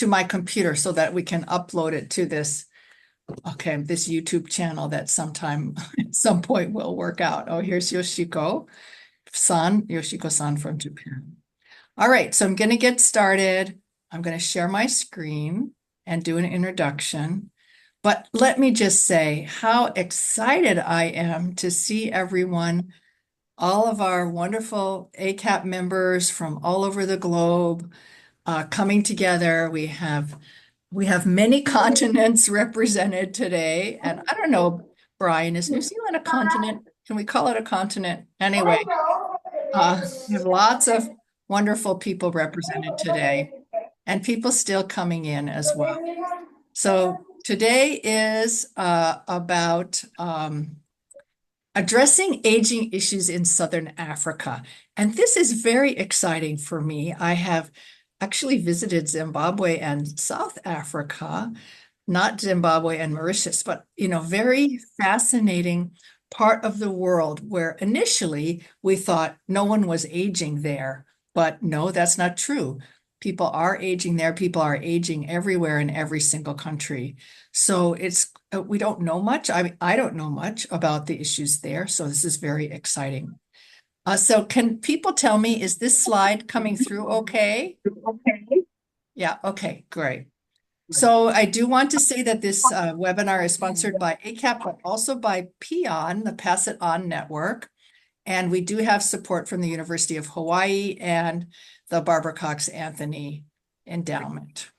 to my computer so that we can upload it to this, okay, this YouTube channel that sometime at some point will work out. Oh, here's Yoshiko-san from Japan. All right, so I'm going to get started. I'm going to share my screen and do an introduction. But let me just say how excited I am to see everyone, all of our wonderful ACAP members from all over the globe coming together. We have many continents represented today. And I don't know, Brian, is New Zealand a continent? Can we call it a continent? Anyway, we have lots of wonderful people represented today and people still coming in as well. So today is about addressing aging issues in Southern Africa. And this is very exciting for me. I have actually visited Zimbabwe and South Africa, not Zimbabwe and Mauritius, but very fascinating part of the world where initially we thought no one was aging there. But no, that's not true. People are aging there. People are aging everywhere in every single country. So we don't know much. I don't know much about the issues there. So this is very exciting. So can people tell me, is this slide coming through okay? Yeah, okay, great. So I do want to say that this webinar is sponsored by ACAP, but also by PION, the Pass It On Network. And we do have support from the University of Hawaii and the Barbara Cox Anthony Endowment.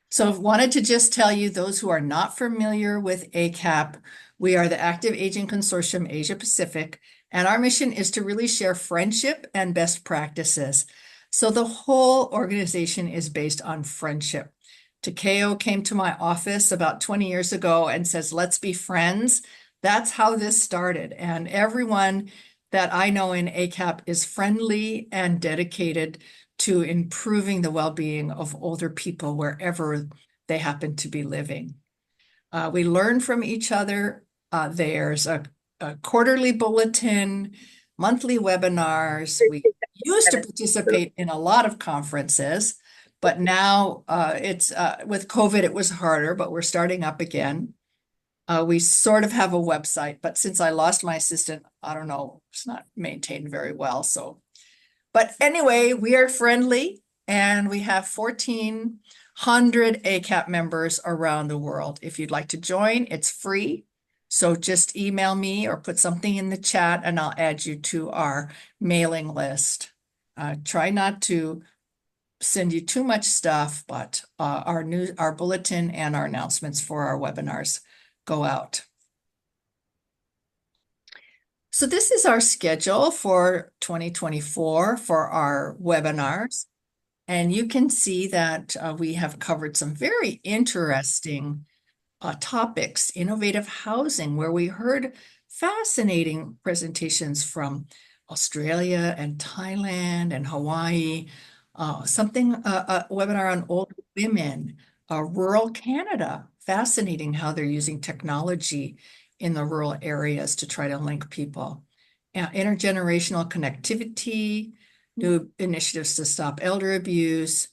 So I wanted to just tell you, those who are not familiar with ACAP, we are the Active Aging Consortium Asia Pacific, and our mission is to really share friendship and best practices. So the whole organization is based on friendship. Takeo came to my office about 20 years ago and says, let's be friends. That's how this started. And everyone that I know in ACAP is friendly and dedicated to improving the well-being of older people wherever they happen to be living. We learn from each other. There's a quarterly bulletin, monthly webinars. We used to participate in a lot of conferences, but now it's with COVID, it was harder, but we're starting up again. We sort of have a website, but since I lost my assistant, I don't know, it's not maintained very well. So, but anyway, we are friendly and we have 1,400 ACAP members around the world. If you'd like to join, it's free. So just email me or put something in the chat and I'll add you to our mailing list. Try not to send you too much stuff, but our bulletin and our announcements for our webinars go out. So this is our schedule for 2024 for our webinars. And you can see that we have covered some very interesting topics, innovative housing, where we heard fascinating presentations from Australia and Thailand and Hawaii, a webinar on older women, rural Canada, fascinating how they're using technology in the rural areas to try to link people. Intergenerational connectivity, new initiatives to stop elder abuse,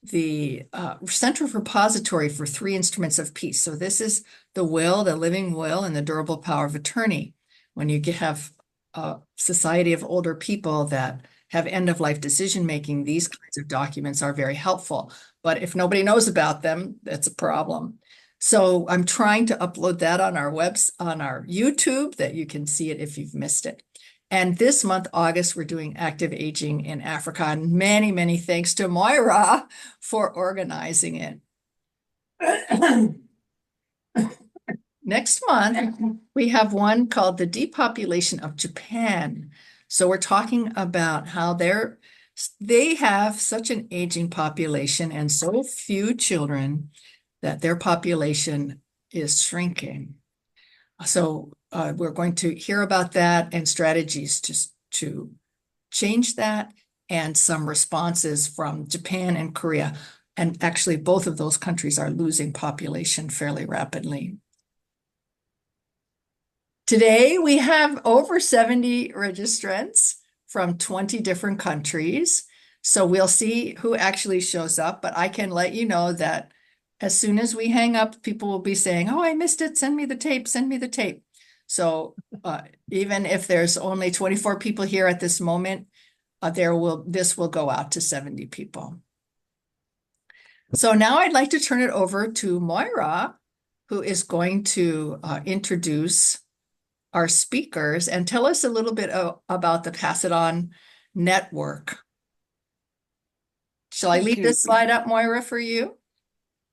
the central repository for 3 instruments of peace. So this is the will, the living will, and the durable power of attorney. When you have a society of older people that have end-of-life decision-making, these kinds of documents are very helpful. But if nobody knows about them, that's a problem. So I'm trying to upload that on our on our YouTube, that you can see it if you've missed it. And this month, August, we're doing active aging in Africa. And many, many thanks to Moira for organizing it. Next month, we have one called the Depopulation of Japan. So we're talking about how they have such an aging population and so few children that their population is shrinking. So we're going to hear about that and strategies to change that, and some responses from Japan and Korea. And actually, both of those countries are losing population fairly rapidly. Today, we have over 70 registrants from 20 different countries. So we'll see who actually shows up, but I can let you know that as soon as we hang up, people will be saying, "Oh, I missed it. Send me the tape. Send me the tape." So even if there's only 24 people here at this moment, this will go out to 70 people. So now I'd like to turn it over to Moira, who is going to introduce our speakers and tell us a little bit about the Pass It On network. Shall I leave this slide up, Moira, for you?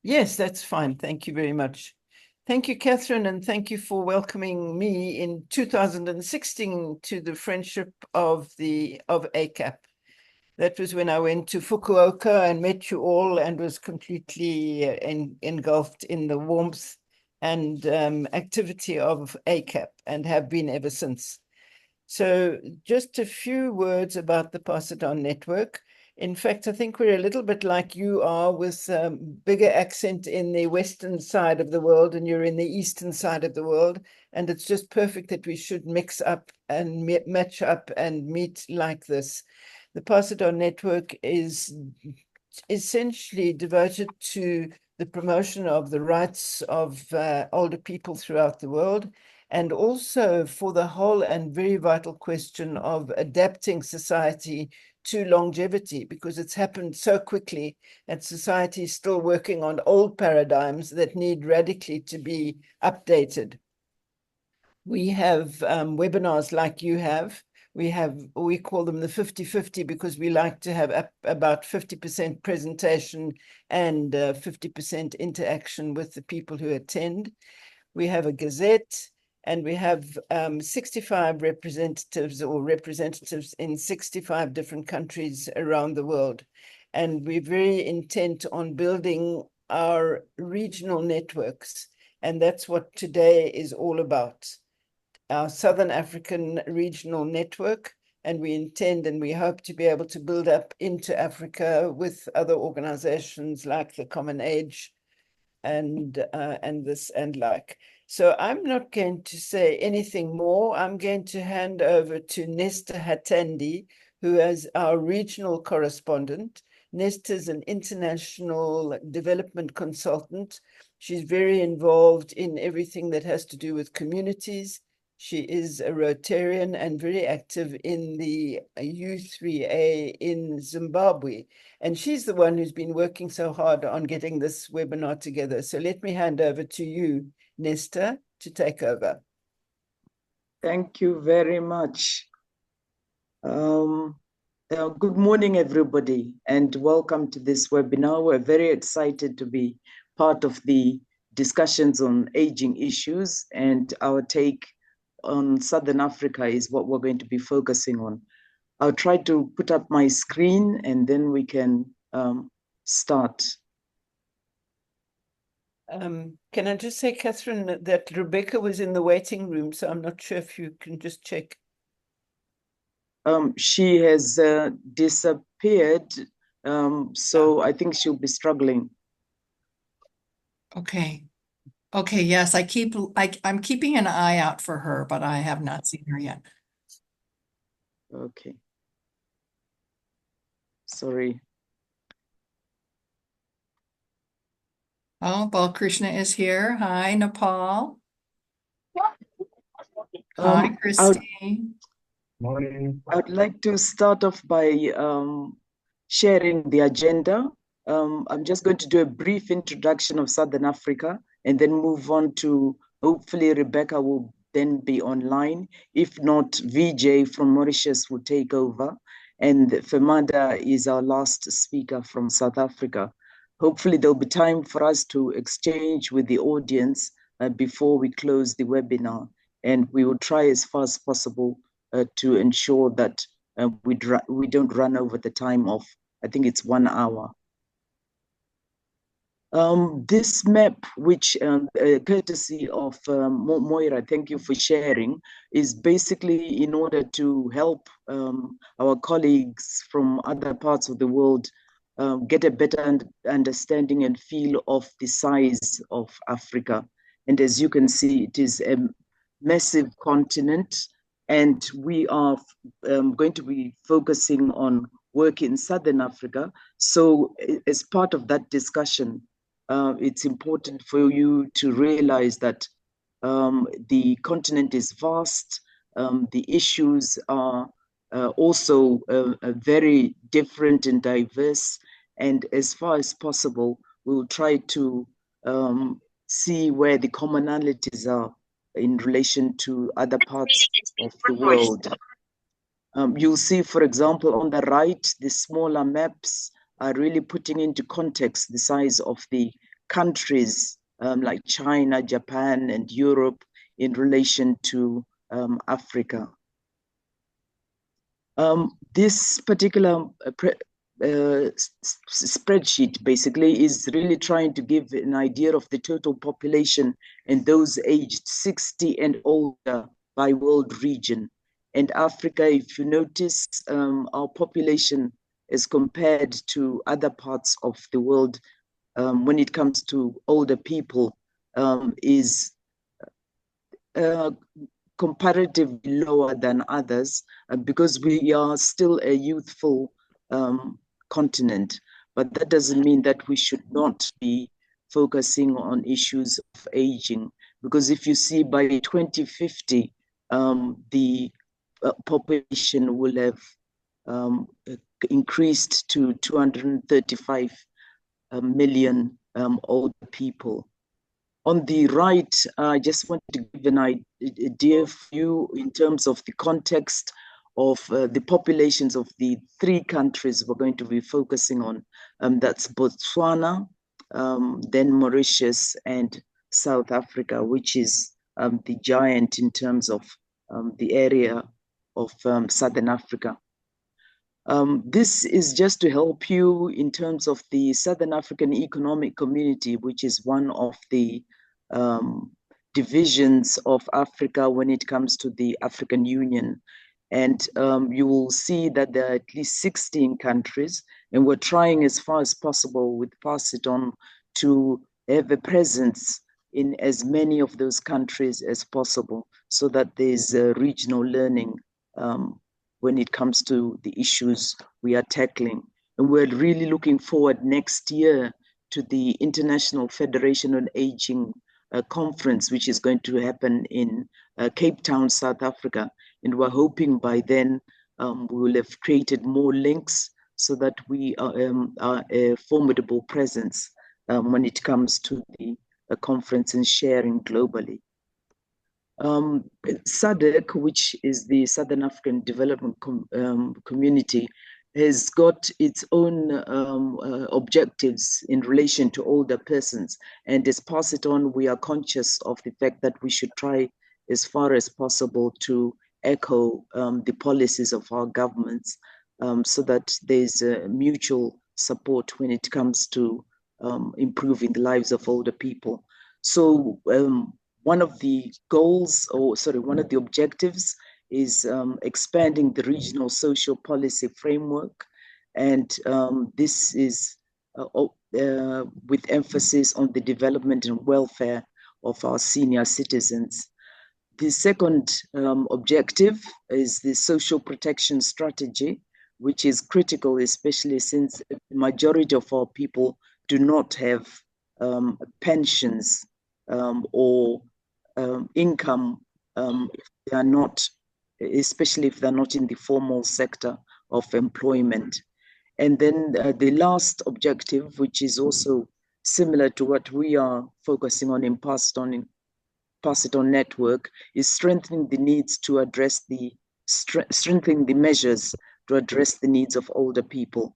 Yes, that's fine. Thank you very much. Thank you, Catherine, and thank you for welcoming me in 2016 to the Friendship of ACAP. That was when I went to Fukuoka and met you all and was completely engulfed in the warmth and activity of ACAP and have been ever since. So just a few words about the Pass It On network. In fact, I think we're a little bit like you are, with bigger accent in the western side of the world and you're in the eastern side of the world. And it's just perfect that we should mix up and match up and meet like this. The Pass It On network is essentially devoted to the promotion of the rights of older people throughout the world, and also for the whole and very vital question of adapting society to longevity, because it's happened so quickly and society is still working on old paradigms that need radically to be updated. We have webinars like you have. We call them the 50-50 because we like to have about 50% presentation and 50% interaction with the people who attend. We have a gazette, and we have 65 representatives in 65 different countries around the world. And we're very intent on building our regional networks. And that's what today is all about. Our Southern African regional network, and we intend and we hope to be able to build up into Africa with other organizations like the Common Age and this and like. So I'm not going to say anything more. I'm going to hand over to Nesta Hatandi, who is our regional correspondent. Nesta is an international development consultant. She's very involved in everything that has to do with communities. She is a Rotarian and very active in the U3A in Zimbabwe. And she's the one who's been working so hard on getting this webinar together. So let me hand over to you, Nesta, to take over. Thank you very much. Good morning, everybody, and welcome to this webinar. We're very excited to be part of the discussions on aging issues, and our take on Southern Africa is what we're going to be focusing on. I'll try to put up my screen and then we can start. Can I just say, Catherine, that Rebecca was in the waiting room, so I'm not sure if you can just check. She has disappeared, so I think she'll be struggling. Okay. Okay, yes, I'm keeping an eye out for her, but I have not seen her yet. Okay. Sorry. Oh, Balkrishna is here. Hi, Nepal. Hi, Christine. Morning. I'd like to start off by sharing the agenda. I'm just going to do a brief introduction of Southern Africa and then move on to, hopefully Rebecca will then be online. If not, VJ from Mauritius will take over. And Femada is our last speaker from South Africa. Hopefully there'll be time for us to exchange with the audience before we close the webinar. And we will try as far as possible to ensure that we don't run over the time of, I think it's 1 hour. This map, which courtesy of Moira, thank you for sharing, is basically in order to help our colleagues from other parts of the world get a better understanding and feel of the size of Africa. And as you can see, it is a massive continent, and we are going to be focusing on work in Southern Africa. So as part of that discussion, it's important for you to realize that the continent is vast. The issues are also very different and diverse. And as far as possible, we'll try to see where the commonalities are in relation to other parts of the world. You'll see, for example, on the right, the smaller maps are really putting into context the size of the countries like China, Japan, and Europe in relation to Africa. This particular spreadsheet basically is really trying to give an idea of the total population and those aged 60 and older by world region. And Africa, if you notice, our population as compared to other parts of the world when it comes to older people is comparatively lower than others because we are still a youthful continent. But that doesn't mean that we should not be focusing on issues of aging, because if you see by 2050, the population will have increased to 235 million older people. On the right, I just want to give an idea for you in terms of the context of the populations of the three countries we're going to be focusing on. That's Botswana, then Mauritius, and South Africa, which is the giant in terms of the area of Southern Africa. This is just to help you in terms of the Southern African Economic Community, which is one of the divisions of Africa when it comes to the African Union. And you will see that there are at least 16 countries, and we're trying as far as possible with Pass It On to have a presence in as many of those countries as possible so that there's regional learning when it comes to the issues we are tackling. And we're really looking forward next year to the International Federation on Aging conference, which is going to happen in Cape Town, South Africa. And we're hoping by then we will have created more links so that we are a formidable presence when it comes to the conference and sharing globally. SADC, which is the Southern African Development Community, has got its own objectives in relation to older persons. And as Pass It On, we are conscious of the fact that we should try as far as possible to echo the policies of our governments so that there's a mutual support when it comes to improving the lives of older people. So one of the goals, one of the objectives is expanding the regional social policy framework. And this is with emphasis on the development and welfare of our senior citizens. The second objective is the social protection strategy, which is critical, especially since the majority of our people do not have pensions or income if they are not, especially if they're not in the formal sector of employment. And then the last objective, which is also similar to what we are focusing on in Pass It On network, is strengthening the needs to address strengthening the measures to address the needs of older people,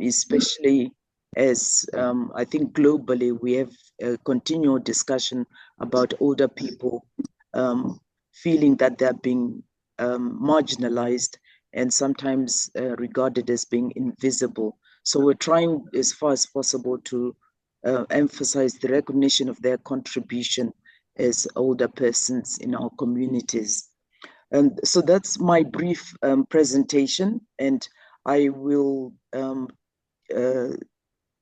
especially as I think globally we have a continual discussion about older people feeling that they're being marginalized and sometimes regarded as being invisible. So we're trying as far as possible to emphasize the recognition of their contribution as older persons in our communities. And so that's my brief presentation, and I will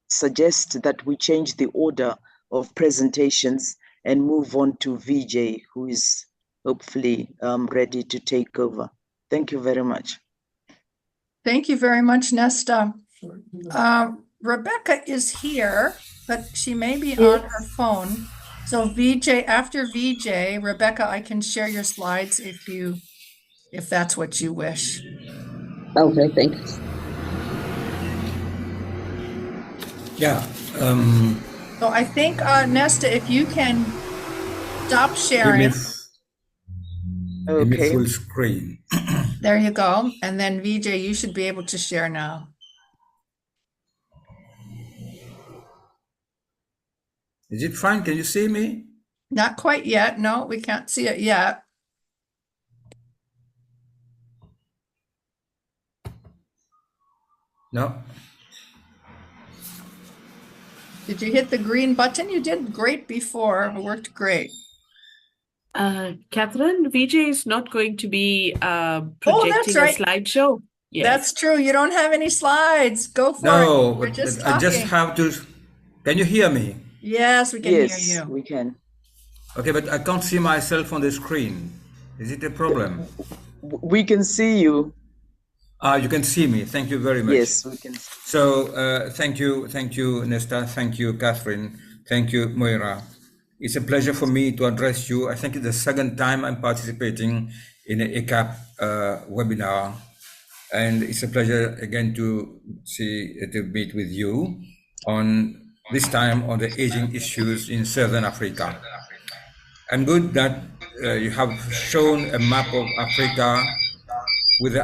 suggest that we change the order of presentations and move on to VJ, who is hopefully ready to take over. Thank you very much. Thank you very much, Nesta. Rebecca is here, but she may be on her phone. So VJ, after VJ, Rebecca, I can share your slides if that's what you wish. Okay, thanks. Yeah. So I think, Nesta, if you can stop Give sharing, me Okay. full screen. there you go. And then VJ, you should be able to share now. Is it fine? Can you see me? Not quite yet. No, we can't see it yet. No. Did you hit the green button? You did great before. It worked great. Catherine, VJ is not going to be that's projecting a right. slideshow. Yes. That's true. You don't have any slides. Go for No, it. You're but just I just talking. have to. Can you hear me? Yes, we can hear Yes, you. we can. Okay, but I can't see myself on the screen. Is it a problem? We can see you. You can see me. Thank you very much. Yes, we can. So thank you, Nesta. Thank you, Catherine. Thank you, Moira. It's a pleasure for me to address you. I think it's the second time I'm participating in an ACAP webinar, and it's a pleasure again to meet with you on this time on the aging issues in Southern Africa. I'm good that you have shown a map of Africa with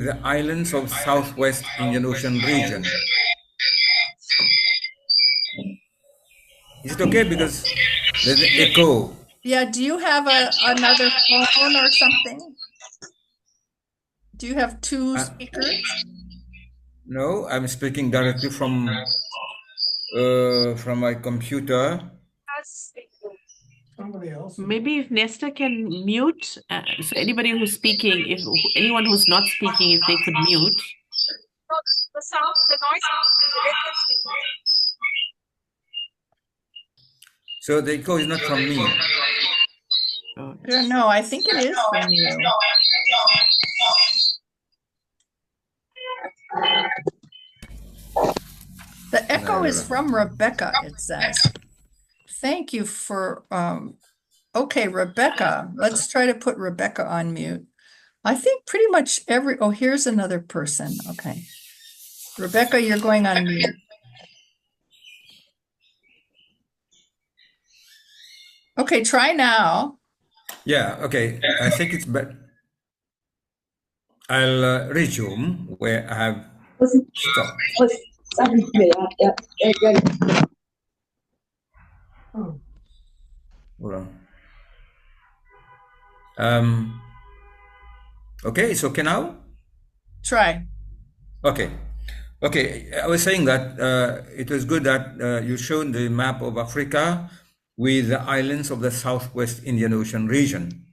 the islands of Southwest Indian Ocean region. Is it okay? Because there's an echo. Yeah, do you have another phone or something? Do you have two speakers? No, I'm speaking directly from my computer. Maybe if Nesta can mute, so anybody who's speaking, if anyone who's not speaking, if they could mute. So the echo is not from me. I don't know. I think it is from you. The echo is from Rebecca, it says. Thank you for, okay, Rebecca. Let's try to put Rebecca on mute. I think pretty much oh, here's another person. Okay. Rebecca, you're going on mute. Okay, try now. Yeah, okay. I think it's better. I'll resume where I have stopped. Hold on. Okay, it's okay now? Try. Okay. Okay, I was saying that it was good that you showed the map of Africa with the islands of the Southwest Indian Ocean region.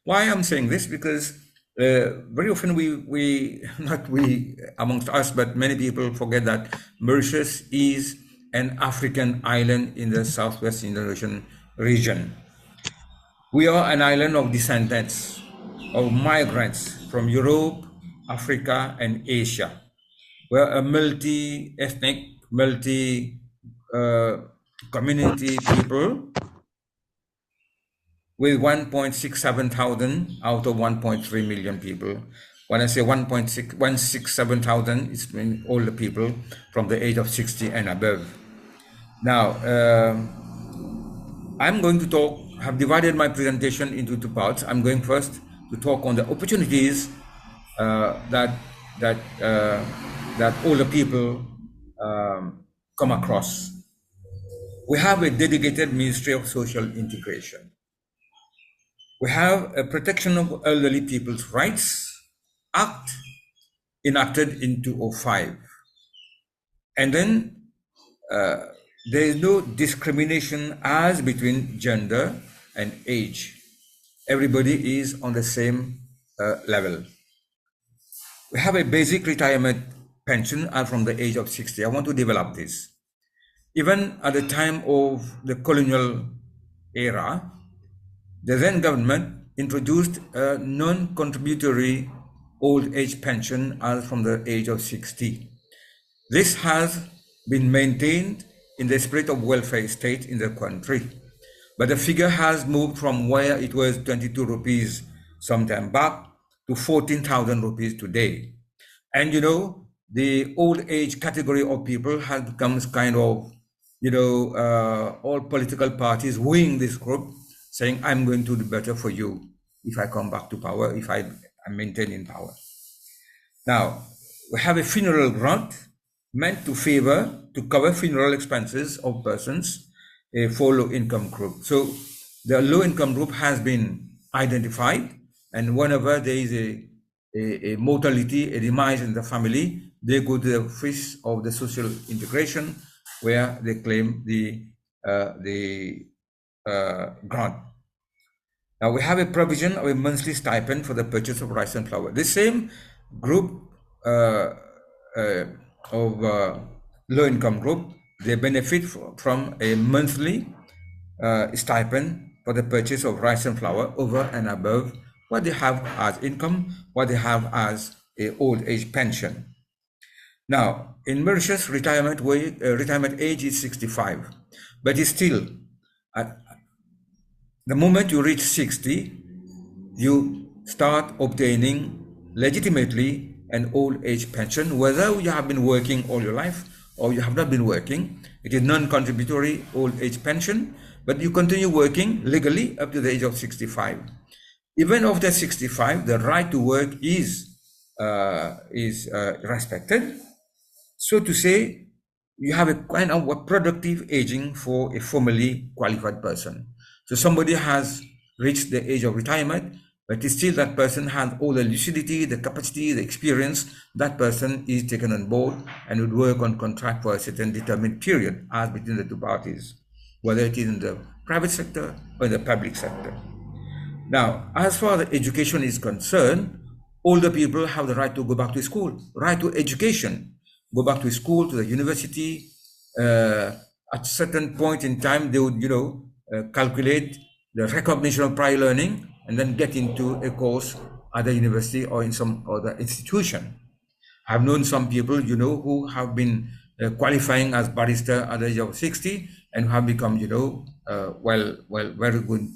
Why I'm saying this? Because very often we, not we amongst us, but many people forget that Mauritius is an African island in the Southwest Indian Ocean region. We are an island of descendants of migrants from Europe, Africa, and Asia. We're a multi-ethnic, multi-community people with 1.67 thousand out of 1.3 million people. When I say 1.67 thousand, it's mean all the people from the age of 60 and above. Now, I'm going to have divided my presentation into two parts. I'm going first to talk on the opportunities that all the people come across. We have a dedicated Ministry of Social Integration. We have a Protection of Elderly People's Rights Act enacted in 2005. And then there is no discrimination as between gender and age. Everybody is on the same level. We have a basic retirement pension from the age of 60. I want to develop this. Even at the time of the colonial era, the then government introduced a non-contributory old age pension as from the age of 60. This has been maintained in the spirit of welfare state in the country, but the figure has moved from where it was 22 rupees some time back to 14,000 rupees today. And the old age category of people has become kind of, all political parties wing this group, saying, I'm going to do better for you if I come back to power, if I am maintaining power. Now, we have a funeral grant meant to cover funeral expenses of persons for low-income group. So the low-income group has been identified, and whenever there is a mortality, a demise in the family, they go to the office of the social integration where they claim the grant. Now we have a provision of a monthly stipend for the purchase of rice and flour. The same group of low-income group, they benefit from a monthly stipend for the purchase of rice and flour over and above what they have as income, what they have as a old age pension. Now, in Mauritius, retirement age is 65, but it's still, at the moment you reach 60, you start obtaining legitimately an old age pension, whether you have been working all your life or you have not been working. It is non-contributory old age pension, but you continue working legally up to the age of 65. Even after 65, the right to work is respected. So to say, you have a kind of productive aging for a formally qualified person. So somebody has reached the age of retirement, but still that person has all the lucidity, the capacity, the experience. That person is taken on board and would work on contract for a certain determined period as between the two parties, whether it is in the private sector or in the public sector. Now, as far as education is concerned, older people have the right to go back to school, right to education, go back to school, to the university. At certain point in time, they would, calculate the recognition of prior learning and then get into a course at the university or in some other institution. I've known some people, who have been qualifying as barrister at the age of 60 and have become, very good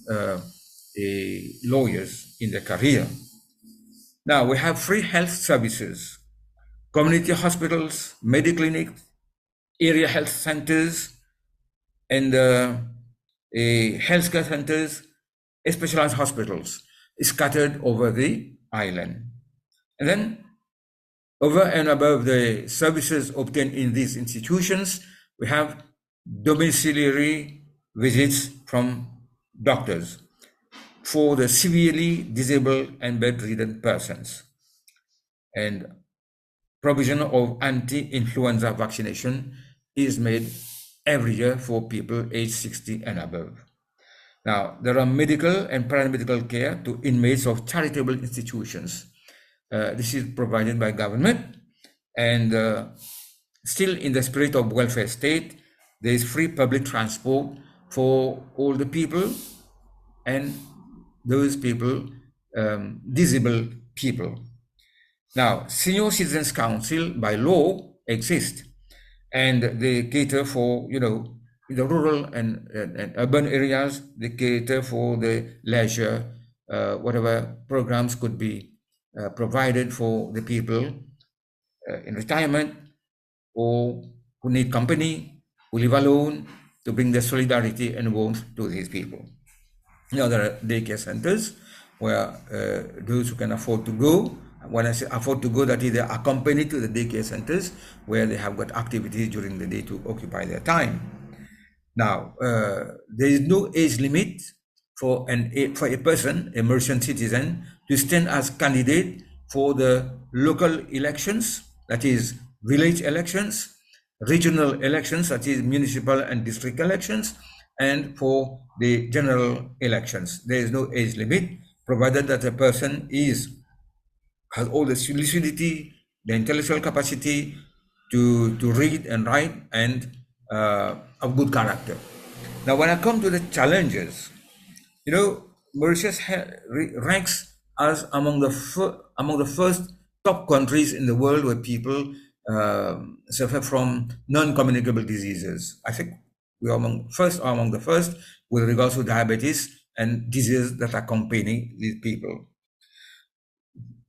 lawyers in their career. Now we have free health services, community hospitals, medical clinics, area health centers, and healthcare centers, specialized hospitals scattered over the island. And then over and above the services obtained in these institutions, we have domiciliary visits from doctors for the severely disabled and bedridden persons, and provision of anti-influenza vaccination is made every year for people aged 60 and above. Now, there are medical and paramedical care to inmates of charitable institutions. This is provided by government, and still in the spirit of welfare state, there is free public transport for all the people and those people, disabled people. Now, Senior Citizens Council by law exists, and they cater for, in the rural and urban areas, they cater for the leisure, whatever programs could be provided for the people in retirement or who need company, who live alone, to bring the solidarity and warmth to these people. Now, there are daycare centers where those who can afford to go, when I say afford to go, that is they are accompanied to the daycare centers where they have got activities during the day to occupy their time. Now, there is no age limit for a person, a Mauritian citizen, to stand as candidate for the local elections, that is village elections, regional elections, that is municipal and district elections, and for the general elections. There is no age limit, provided that a person has all the lucidity, the intellectual capacity to read and write, and of good character. Now, when I come to the challenges, Mauritius ranks as among the among the first top countries in the world where people suffer from non-communicable diseases. I think we are among the first with regards to diabetes and diseases that accompany these people.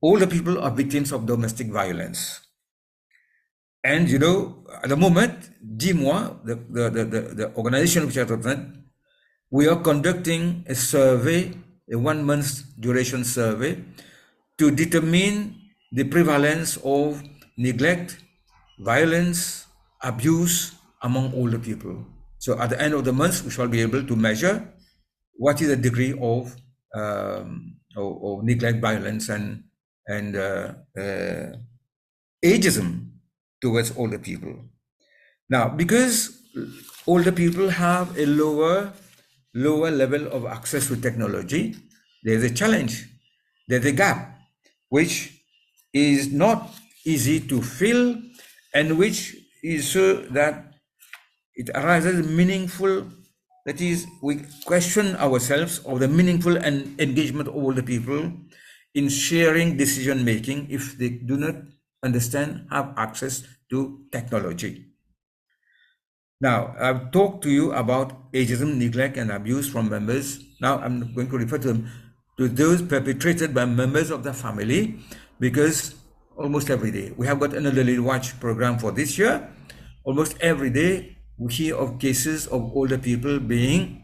Older people are victims of domestic violence. And you know, at the moment, DIMOI, the organization which I represent, we are conducting a survey, a 1 month duration survey, to determine the prevalence of neglect, violence, abuse among older people. So at the end of the month, we shall be able to measure what is the degree of neglect, violence, and ageism towards older people. Now, because older people have a lower level of access to technology, there's a challenge, there's a gap, which is not easy to fill, and which is so that it arises meaningful, that is, we question ourselves of the meaningful and engagement of older people in sharing decision making if they do not understand, have access to technology. Now, I've talked to you about ageism, neglect, and abuse from members. Now, I'm going to refer to those perpetrated by members of the family, because almost every day, we have got an elderly watch program for this year. Almost every day, we hear of cases of older people being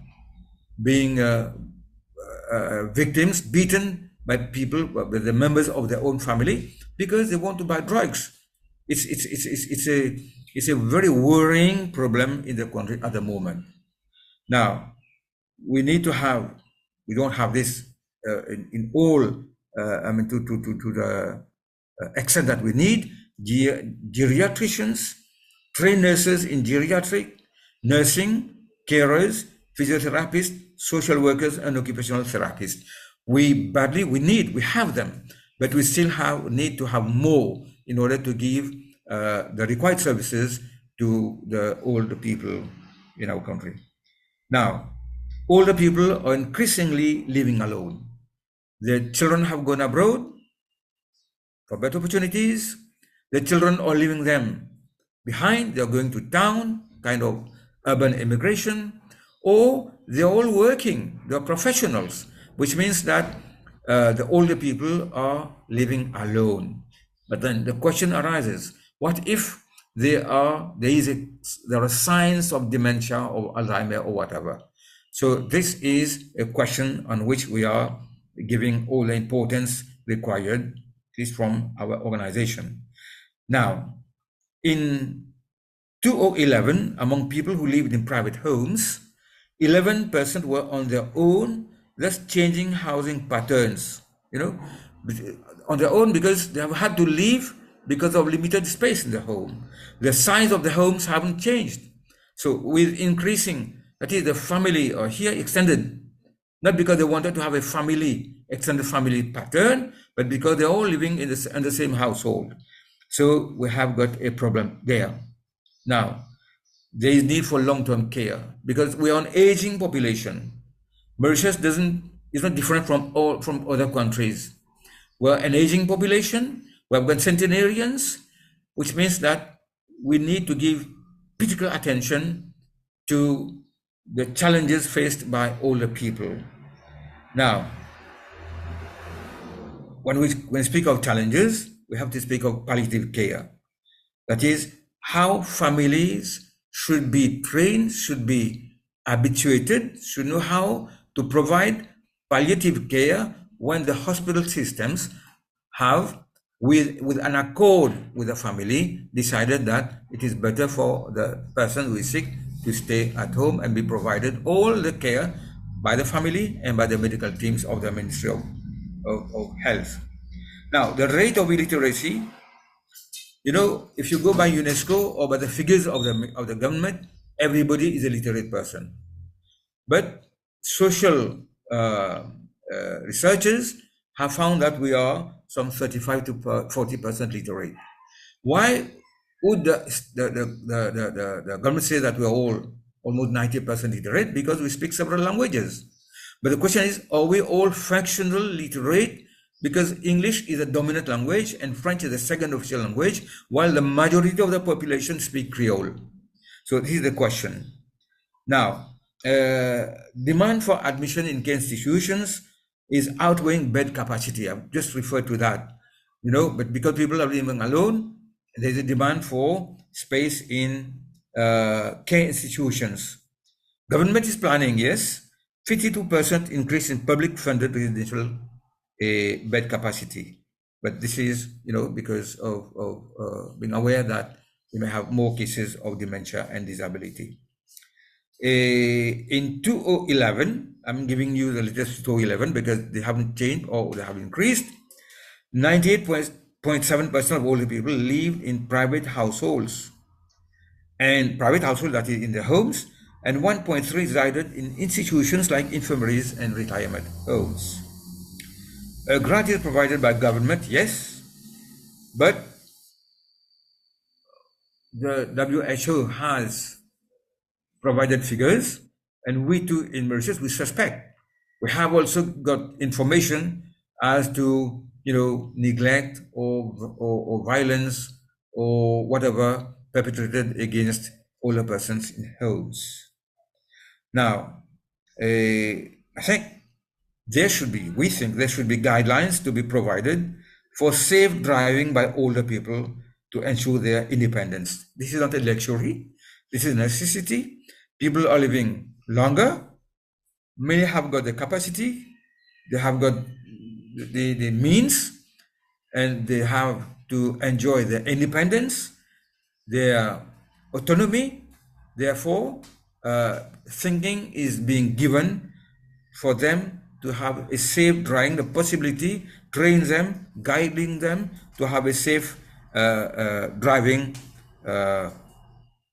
victims, beaten by people, by the members of their own family, because they want to buy drugs. It's a very worrying problem in the country at the moment. Now, we don't have this in all, to the extent that we need. Geriatricians, trained nurses in geriatric, nursing, carers, physiotherapists, social workers, and occupational therapists. We have them, but we still need to have more in order to give the required services to the older people in our country. Now, older people are increasingly living alone. Their children have gone abroad for better opportunities. The children are leaving them behind. They're going to town, kind of urban immigration, or they're all working. They're professionals, which means that the older people are living alone. But then the question arises, what if there are signs of dementia or Alzheimer or whatever? So this is a question on which we are giving all the importance required, at least from our organization. Now, in 2011, among people who lived in private homes, 11% were on their own, thus changing housing patterns, on their own, because they have had to leave because of limited space in the home. The size of the homes haven't changed. So with increasing, that is, the family are here extended, not because they wanted to have a extended family pattern, but because they're all living in the same household. So we have got a problem there. Now, there is need for long-term care because we are an aging population. Mauritius is not different from other countries. We're an aging population. We have got centenarians, which means that we need to give critical attention to the challenges faced by older people. Now, when we speak of challenges, we have to speak of palliative care. That is, how families should be trained, should be habituated, should know how to provide palliative care when the hospital systems have, with an accord with the family, decided that it is better for the person who is sick to stay at home and be provided all the care by the family and by the medical teams of the Ministry of Health. Now, the rate of illiteracy, if you go by UNESCO or by the figures of the government, everybody is a literate person. But social researchers have found that we are some 35 to 40% literate. Why would the government say that we are all almost 90% literate? Because we speak several languages. But the question is, are we all functional literate because English is a dominant language and French is the second official language, while the majority of the population speak Creole. So this is the question. Now, demand for admission in care institutions is outweighing bed capacity. I've just referred to that, but because people are living alone, there's a demand for space in care institutions. Government is planning, yes, 52% increase in public funded residential bed capacity. But this is, because of being aware that we may have more cases of dementia and disability. In 2011, I'm giving you the latest 2011 because they haven't changed or they have increased. 98.7% of older people live in private households, and private households, that is in their homes, and 1.3 resided in institutions like infirmaries and retirement homes. A grant is provided by government, yes, but the WHO has provided figures, and we too in Mauritius, we suspect. We have also got information as to, neglect or violence or whatever perpetrated against older persons in homes. Now, I think we think there should be guidelines to be provided for safe driving by older people to ensure their independence. This is not a luxury, this is a necessity. People are living longer, many have got the capacity, they have got the means, and they have to enjoy their independence, their autonomy. Therefore, thinking is being given for them to have a safe driving, the possibility, train them, guiding them to have a safe driving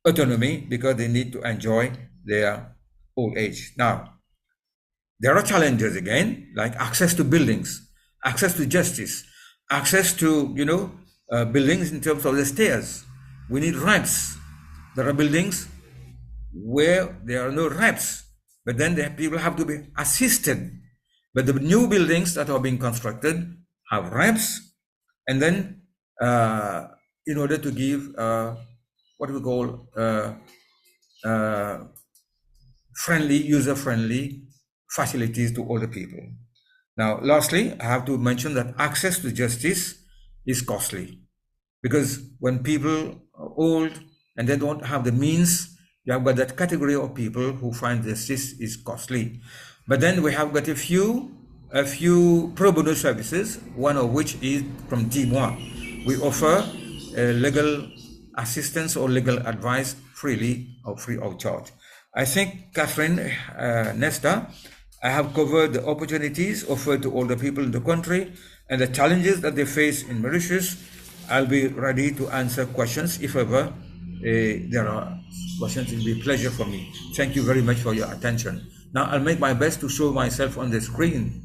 autonomy, because they need to enjoy their old age. Now, there are challenges again, like access to buildings, access to justice, access to, buildings in terms of the stairs. We need ramps. There are buildings where there are no ramps, but then the people have to be assisted. But the new buildings that are being constructed have ramps, and then in order to give what we call user-friendly facilities to older people. Now, lastly, I have to mention that access to justice is costly, because when people are old and they don't have the means, you have got that category of people who find justice is costly. But then we have got a few pro bono services, one of which is from DMOA. We offer legal assistance or legal advice freely or free of charge. I think, Catherine, Nesta, I have covered the opportunities offered to older people in the country and the challenges that they face in Mauritius. I'll be ready to answer questions if ever there are questions. It will be a pleasure for me. Thank you very much for your attention. Now I'll make my best to show myself on the screen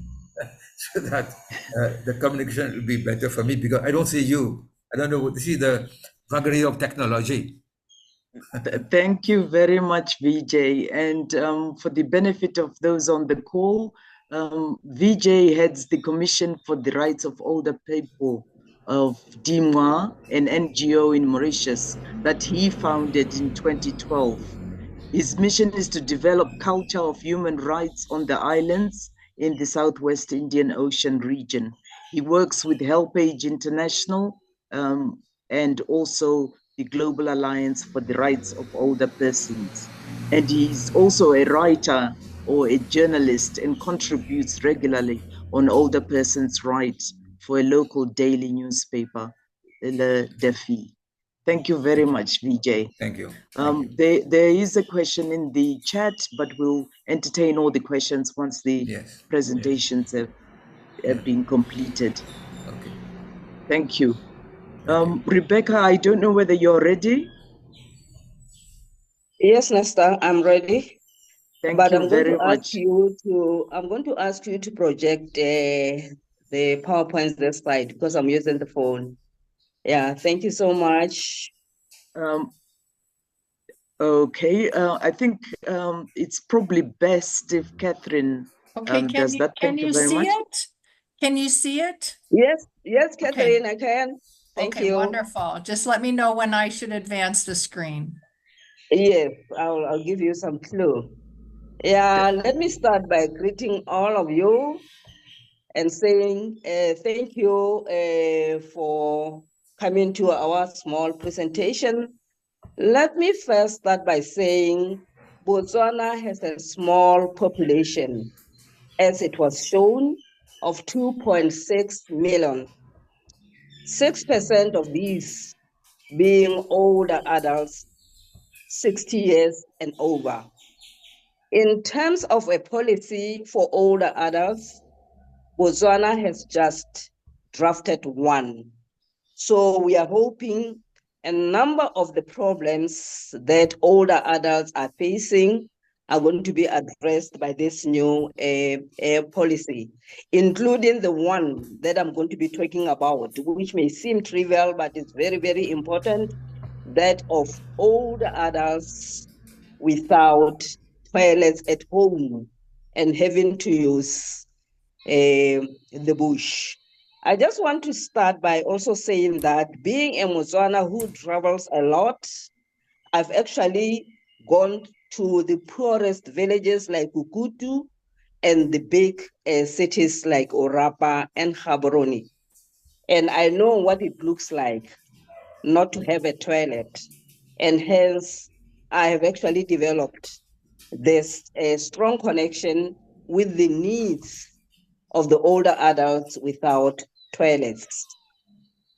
so that the communication will be better for me, because I don't see you. I don't know what to see, the vagary of technology. Thank you very much, Vijay. And for the benefit of those on the call, Vijay heads the Commission for the Rights of Older People of DMOA, an NGO in Mauritius that he founded in 2012. His mission is to develop culture of human rights on the islands in the Southwest Indian Ocean region. He works with HelpAge International and also the Global Alliance for the Rights of Older Persons. And he's also a writer or a journalist and contributes regularly on older persons' rights for a local daily newspaper, Le Défi. Thank you very much, Vijay. Thank you. There is a question in the chat, but we'll entertain all the questions once the presentations have been completed. Okay. Thank you. Rebecca, I don't know whether you're ready. Yes, Nesta, I'm ready. Thank you very much. I'm going to ask you to project the PowerPoint this slide because I'm using the phone. Yeah, thank you so much. Okay, I think it's probably best if Catherine does that. Can you see it? Can you see it? Yes, yes, Okay. Catherine, I can. Thank Okay, you. wonderful. Just let me know when I should advance the screen. Yes, I'll give you some clue. Yeah, let me start by greeting all of you and saying thank you for coming to our small presentation. Let me first start by saying Botswana has a small population, as it was shown, of 2.6 million. 6% of these being older adults, 60 years and over. In terms of a policy for older adults, Botswana has just drafted one. So we are hoping a number of the problems that older adults are facing are going to be addressed by this new policy, including the one that I'm going to be talking about, which may seem trivial, but it's very, very important, that of older adults without toilets at home and having to use the bush. I just want to start by also saying that being a Motswana who travels a lot, I've actually gone to the poorest villages like Kukutu and the big cities like Orapa and Gaborone. And I know what it looks like not to have a toilet. And hence, I have actually developed this strong connection with the needs of the older adults without toilets.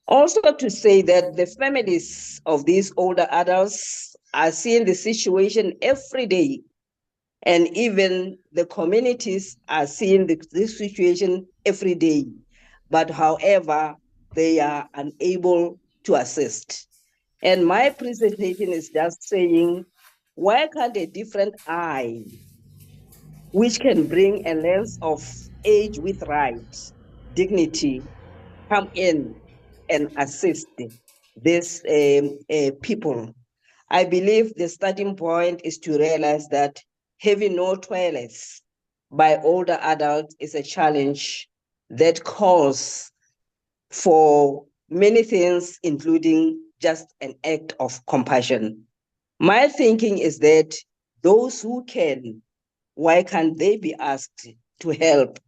Also to say that the families of these older adults are seeing the situation every day, and even the communities are seeing this situation every day. But however, they are unable to assist. And my presentation is just saying, why can't a different eye, which can bring a lens of age with right, dignity, come in and assist these people? I believe the starting point is to realize that having no toilets by older adults is a challenge that calls for many things, including just an act of compassion. My thinking is that those who can, why can't they be asked to help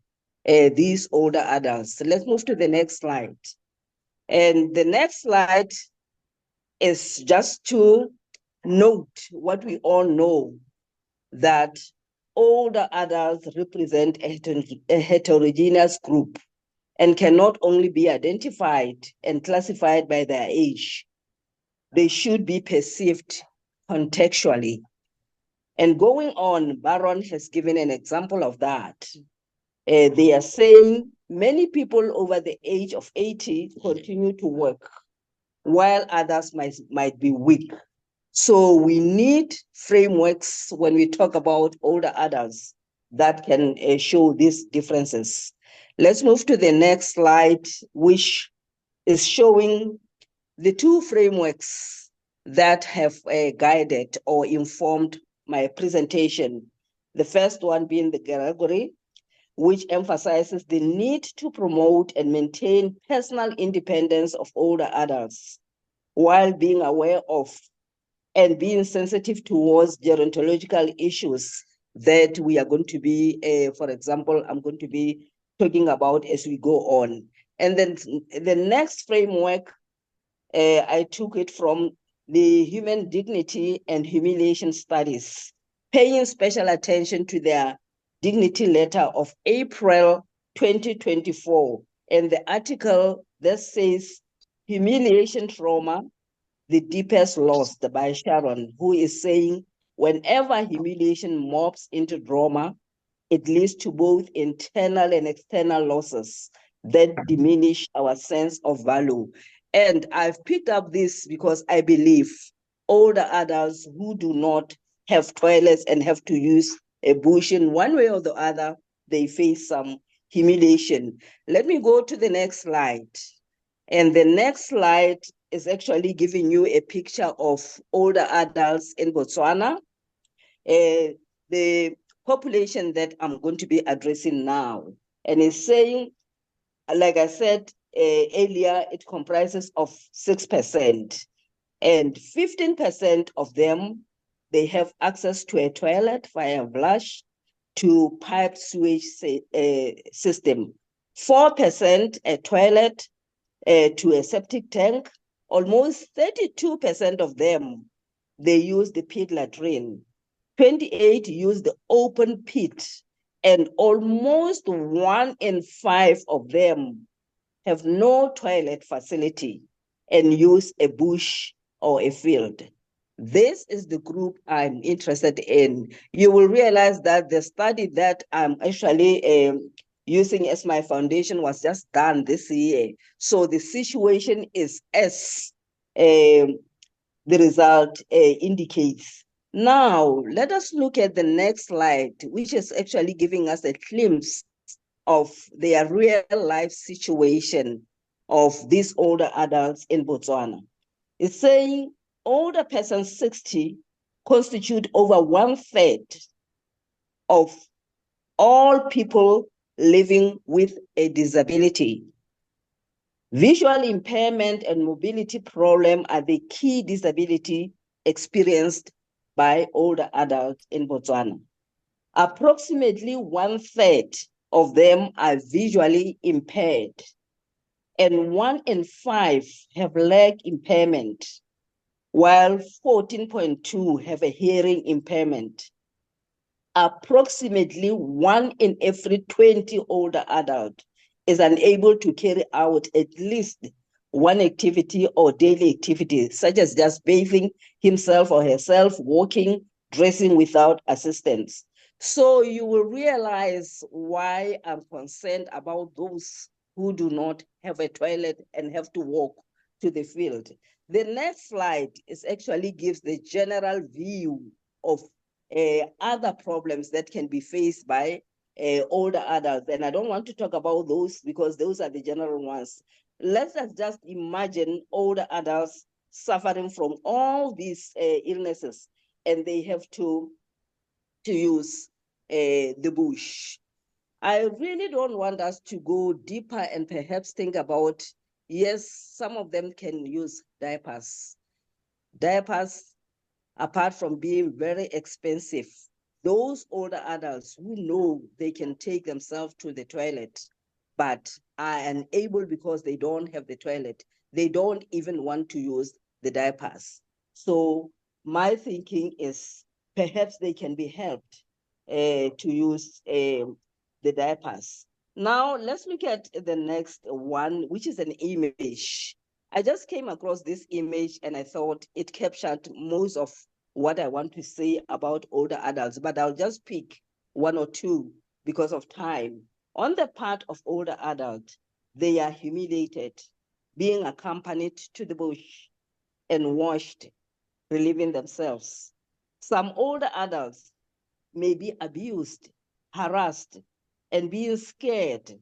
these older adults? Let's move to the next slide. And the next slide is just to note what we all know, that older adults represent a heterogeneous group and cannot only be identified and classified by their age. They should be perceived contextually. And going on, Baron has given an example of that. They are saying many people over the age of 80 continue to work, while others might be weak. So we need frameworks when we talk about older adults that can show these differences. Let's move to the next slide, which is showing the two frameworks that have guided or informed my presentation. The first one being the Gregory, which emphasizes the need to promote and maintain personal independence of older adults while being aware of and being sensitive towards gerontological issues that we are going to be, for example, I'm going to be talking about as we go on. And then the next framework, I took it from the human dignity and humiliation studies, paying special attention to their dignity letter of April 2024. And the article that says humiliation trauma, the deepest loss, by Sharon, who is saying whenever humiliation morphs into trauma, it leads to both internal and external losses that diminish our sense of value. And I've picked up this because I believe older adults who do not have toilets and have to use a bush in one way or the other, they face some humiliation. Let me go to the next slide. And the next slide is actually giving you a picture of older adults in Botswana. The population that I'm going to be addressing now, and is saying like I said earlier, it comprises of 6%, and 15% of them, they have access to a toilet via flush to piped sewage system. 4% a toilet to a septic tank. Almost 32% of them, they use the pit latrine. 28 use the open pit, and almost 1 in 5 of them have no toilet facility and use a bush or a field. This is the group I'm interested in. You will realize that the study that I'm actually using as my foundation was just done this year. So the situation is as the result indicates. Now, let us look at the next slide, which is actually giving us a glimpse of their real life situation of these older adults in Botswana. It's saying older persons 60 constitute over 1/3 of all people living with a disability. Visual impairment and mobility problem are the key disability experienced by older adults in Botswana. Approximately 1/3 of them are visually impaired, and 1 in 5 have leg impairment, while 14.2 have a hearing impairment. Approximately 1 in every 20 older adults is unable to carry out at least one activity or daily activity, such as just bathing himself or herself, walking, dressing without assistance. So you will realize why I'm concerned about those who do not have a toilet and have to walk to the field. The next slide is actually gives the general view of other problems that can be faced by older adults. And I don't want to talk about those because those are the general ones. Let us just imagine older adults suffering from all these illnesses, and they have to use the bush. I really don't want us to go deeper and perhaps think about, yes, some of them can use diapers. Diapers, apart from being very expensive, those older adults who know they can take themselves to the toilet, but are unable because they don't have the toilet, they don't even want to use the diapers. So my thinking is perhaps they can be helped to use the diapers. Now let's look at the next one, which is an image. I just came across this image and I thought it captured most of what I want to say about older adults, but I'll just pick one or two because of time. On the part of older adults, they are humiliated, being accompanied to the bush and washed, relieving themselves. Some older adults may be abused, harassed, and being scared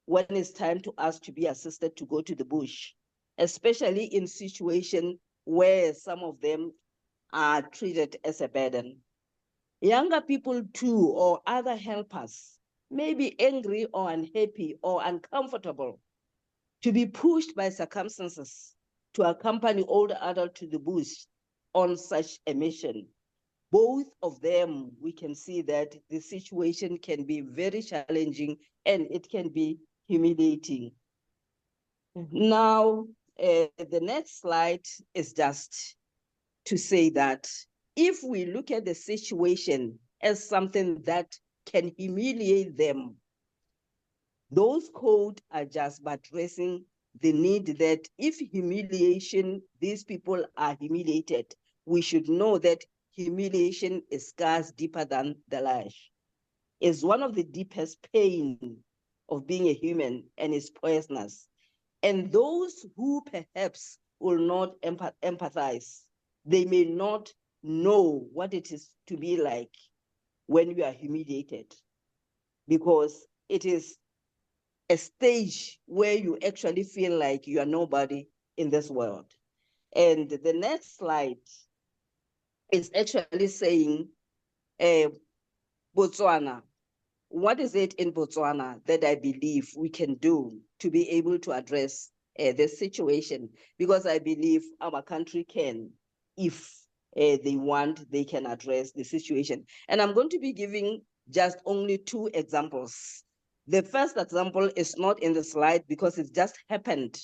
when it's time to ask to be assisted to go to the bush, especially in situations where some of them are treated as a burden. Younger people too, or other helpers, may be angry or unhappy or uncomfortable to be pushed by circumstances to accompany older adults to the bush on such a mission. Both of them, we can see that the situation can be very challenging and it can be humiliating. Now, the next slide is just to say that if we look at the situation as something that can humiliate them, those codes are just addressing the need that if humiliation, these people are humiliated, we should know that humiliation is scars deeper than the lash. It's one of the deepest pain of being a human and is poisonous. And those who perhaps will not empathize, they may not know what it is to be like when you are humiliated, because it is a stage where you actually feel like you are nobody in this world. And the next slide is actually saying, Botswana, what is it in Botswana that I believe we can do to be able to address this situation, because I believe our country can, if they want, they can address the situation. And I'm going to be giving just only 2 examples. The first example is not in the slide because it just happened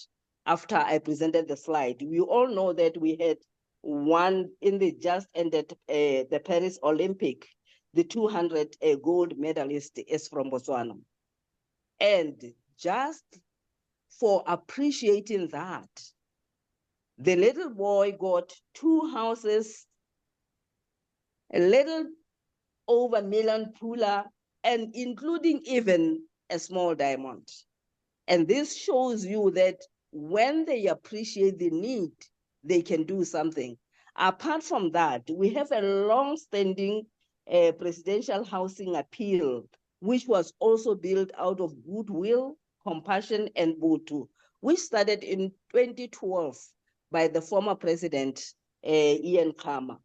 after I presented the slide. We all know that we had one in the just ended the Paris Olympic. The 200 gold medalist is from Botswana. And just for appreciating that, the little boy got 2 houses, a little over $1 million pula, and including even a small diamond. And this shows you that when they appreciate the need, they can do something. Apart from that, we have a long-standing presidential housing appeal, which was also built out of goodwill, compassion, and Butu, which started in 2012 by the former president, Ian Khama.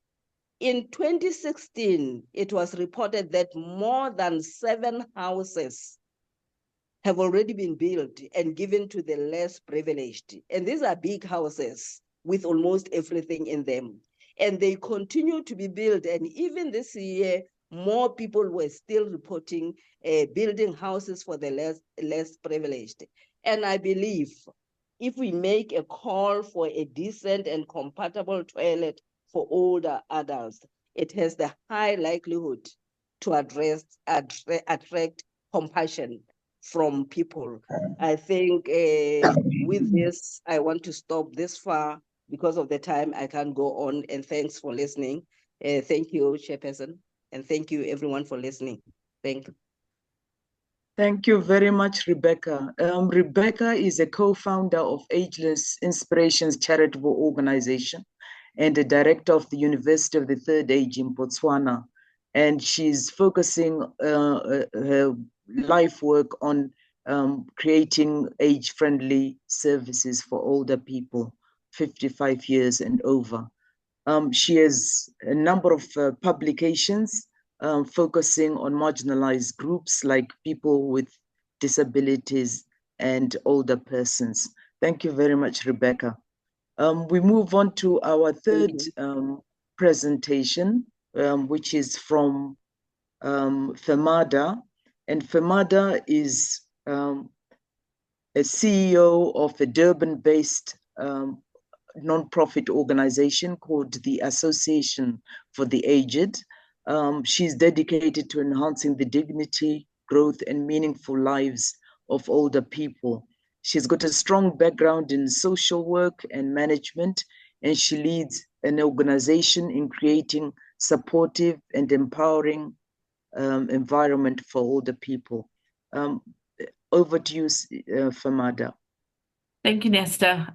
In 2016, it was reported that more than 7 houses have already been built and given to the less privileged. And these are big houses with almost everything in them. And they continue to be built. And even this year, more people were still reporting building houses for the less privileged. And I believe if we make a call for a decent and compatible toilet for older adults, it has the high likelihood to attract compassion from people. I think with this, I want to stop this far because of the time. I can't go on, and thanks for listening. Thank you, Chairperson, and thank you everyone for listening. Thank you. Thank you very much, Rebecca. Rebecca is a co-founder of Ageless Inspirations Charitable Organization and the director of the University of the Third Age in Botswana. And she's focusing her life work on creating age-friendly services for older people, 55 years and over. She has a number of publications focusing on marginalized groups like people with disabilities and older persons. Thank you very much, Rebecca. We move on to our third presentation, which is from Femada. And Femada is a CEO of a Durban-based non-profit organization called the Association for the Aged. She's dedicated to enhancing the dignity, growth, and meaningful lives of older people. She's got a strong background in social work and management, and she leads an organization in creating supportive and empowering environment for older people. Over to you, Femada. Thank you, Nesta.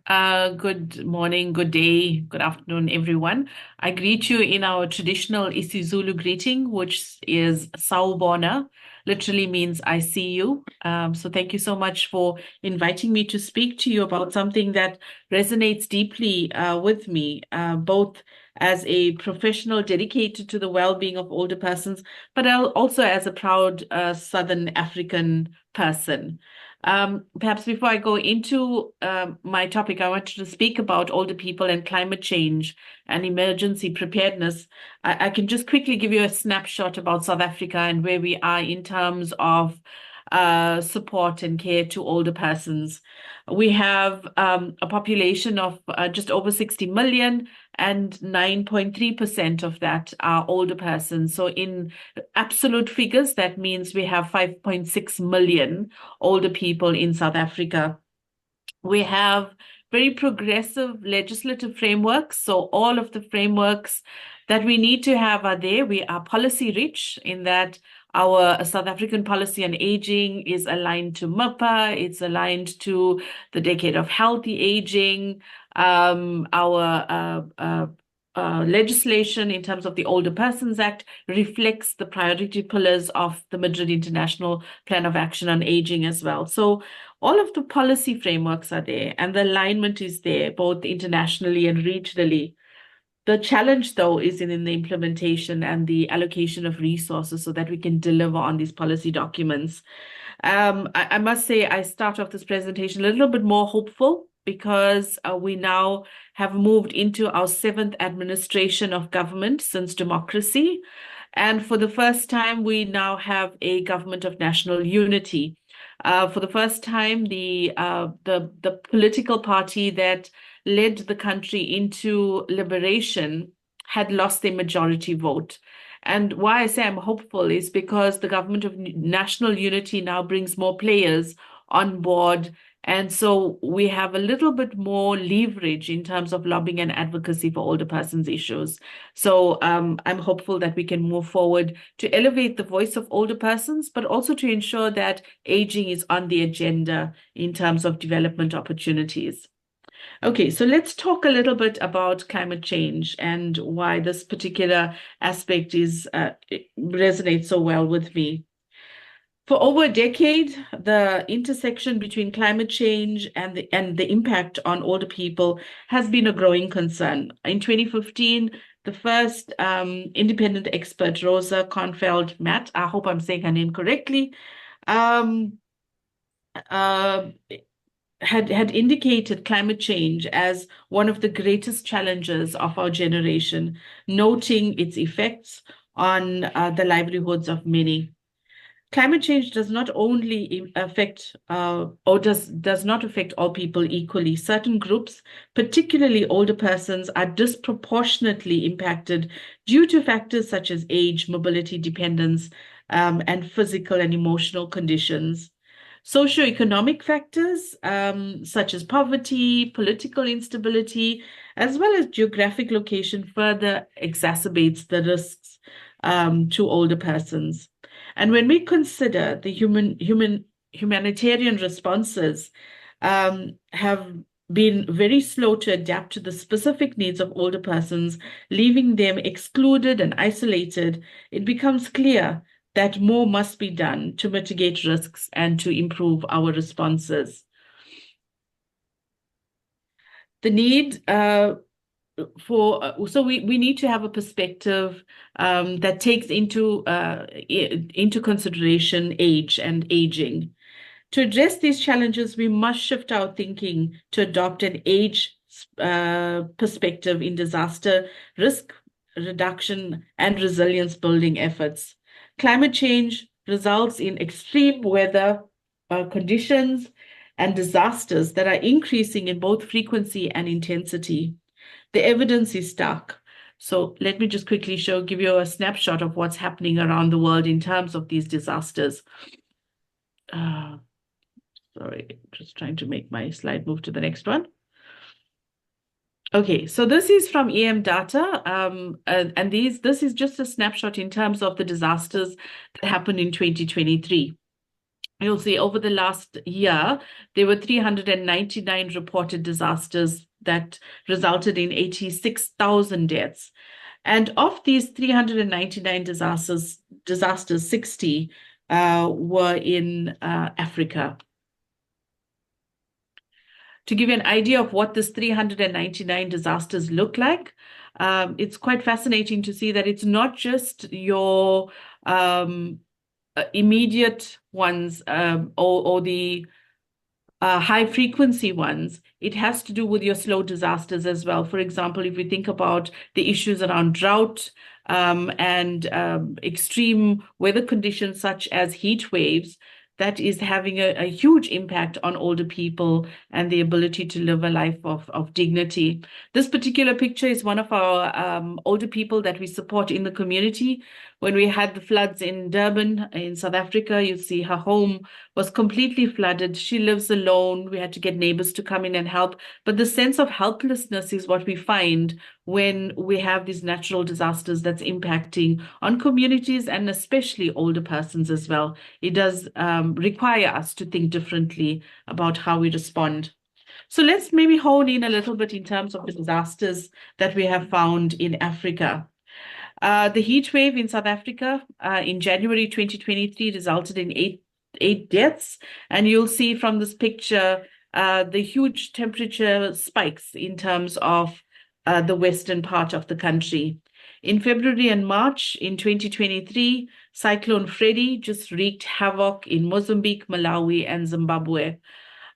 Good morning, good day, good afternoon, everyone. I greet you in our traditional isiZulu greeting, which is Sawubona, literally means I see you. So thank you so much for inviting me to speak to you about something that resonates deeply with me, both as a professional dedicated to the well-being of older persons, but also as a proud Southern African person. Perhaps before I go into my topic, I wanted to speak about older people and climate change and emergency preparedness. I can just quickly give you a snapshot about South Africa and where we are in terms of support and care to older persons. We have a population of just over 60 million, and 9.3% of that are older persons. So in absolute figures, that means we have 5.6 million older people in South Africa. We have very progressive legislative frameworks. So all of the frameworks that we need to have are there. We are policy rich in that our South African policy on aging is aligned to MIPA. It's aligned to the Decade of Healthy Aging. Our legislation in terms of the Older Persons Act reflects the priority pillars of the Madrid International Plan of Action on Aging as well. So all of the policy frameworks are there and the alignment is there, both internationally and regionally. The challenge, though, is in the implementation and the allocation of resources so that we can deliver on these policy documents. I must say I start off this presentation a little bit more hopeful because we now have moved into our 7th administration of government since democracy. And for the first time, we now have a government of national unity. For the first time, the political party that led the country into liberation had lost their majority vote. And why I say I'm hopeful is because the government of national unity now brings more players on board. And so we have a little bit more leverage in terms of lobbying and advocacy for older persons issues. So I'm hopeful that we can move forward to elevate the voice of older persons, but also to ensure that aging is on the agenda in terms of development opportunities. Okay, so let's talk a little bit about climate change and why this particular aspect resonates so well with me. For over a decade, the intersection between climate change and the impact on older people has been a growing concern. In 2015, the first independent expert, Rosa Kornfeld-Matt, I hope I'm saying her name correctly, had indicated climate change as one of the greatest challenges of our generation, noting its effects on the livelihoods of many. Climate change does not only affect does not affect all people equally. Certain groups, particularly older persons, are disproportionately impacted due to factors such as age, mobility, dependence, and physical and emotional conditions. Socioeconomic factors such as poverty, political instability, as well as geographic location further exacerbates the risks to older persons. And when we consider the humanitarian responses have been very slow to adapt to the specific needs of older persons, leaving them excluded and isolated, it becomes clear that more must be done to mitigate risks and to improve our responses. The need so we need to have a perspective that takes into consideration age and aging. To address these challenges, we must shift our thinking to adopt an age perspective in disaster risk reduction and resilience building efforts. Climate change results in extreme weather conditions and disasters that are increasing in both frequency and intensity. The evidence is stark. So let me just quickly give you a snapshot of what's happening around the world in terms of these disasters. Sorry, just trying to make my slide move to the next one. Okay, so this is from EM data, and this is just a snapshot in terms of the disasters that happened in 2023. You'll see over the last year, there were 399 reported disasters that resulted in 86,000 deaths. And of these 399 disasters, 60 were in Africa. To give you an idea of what this 399 disasters look like, it's quite fascinating to see that it's not just your immediate ones or the high frequency ones. It has to do with your slow disasters as well. For example, if we think about the issues around drought and extreme weather conditions such as heat waves, that is having a huge impact on older people and the ability to live a life of dignity. This particular picture is one of our older people that we support in the community. When we had the floods in Durban in South Africa, you see her home was completely flooded. She lives alone. We had to get neighbors to come in and help. But the sense of helplessness is what we find when we have these natural disasters that's impacting on communities and especially older persons as well. It does require us to think differently about how we respond. So let's maybe hone in a little bit in terms of the disasters that we have found in Africa. The heat wave in South Africa in January 2023 resulted in eight deaths. And you'll see from this picture the huge temperature spikes in terms of the western part of the country. In February and March in 2023, Cyclone Freddy just wreaked havoc in Mozambique, Malawi, and Zimbabwe.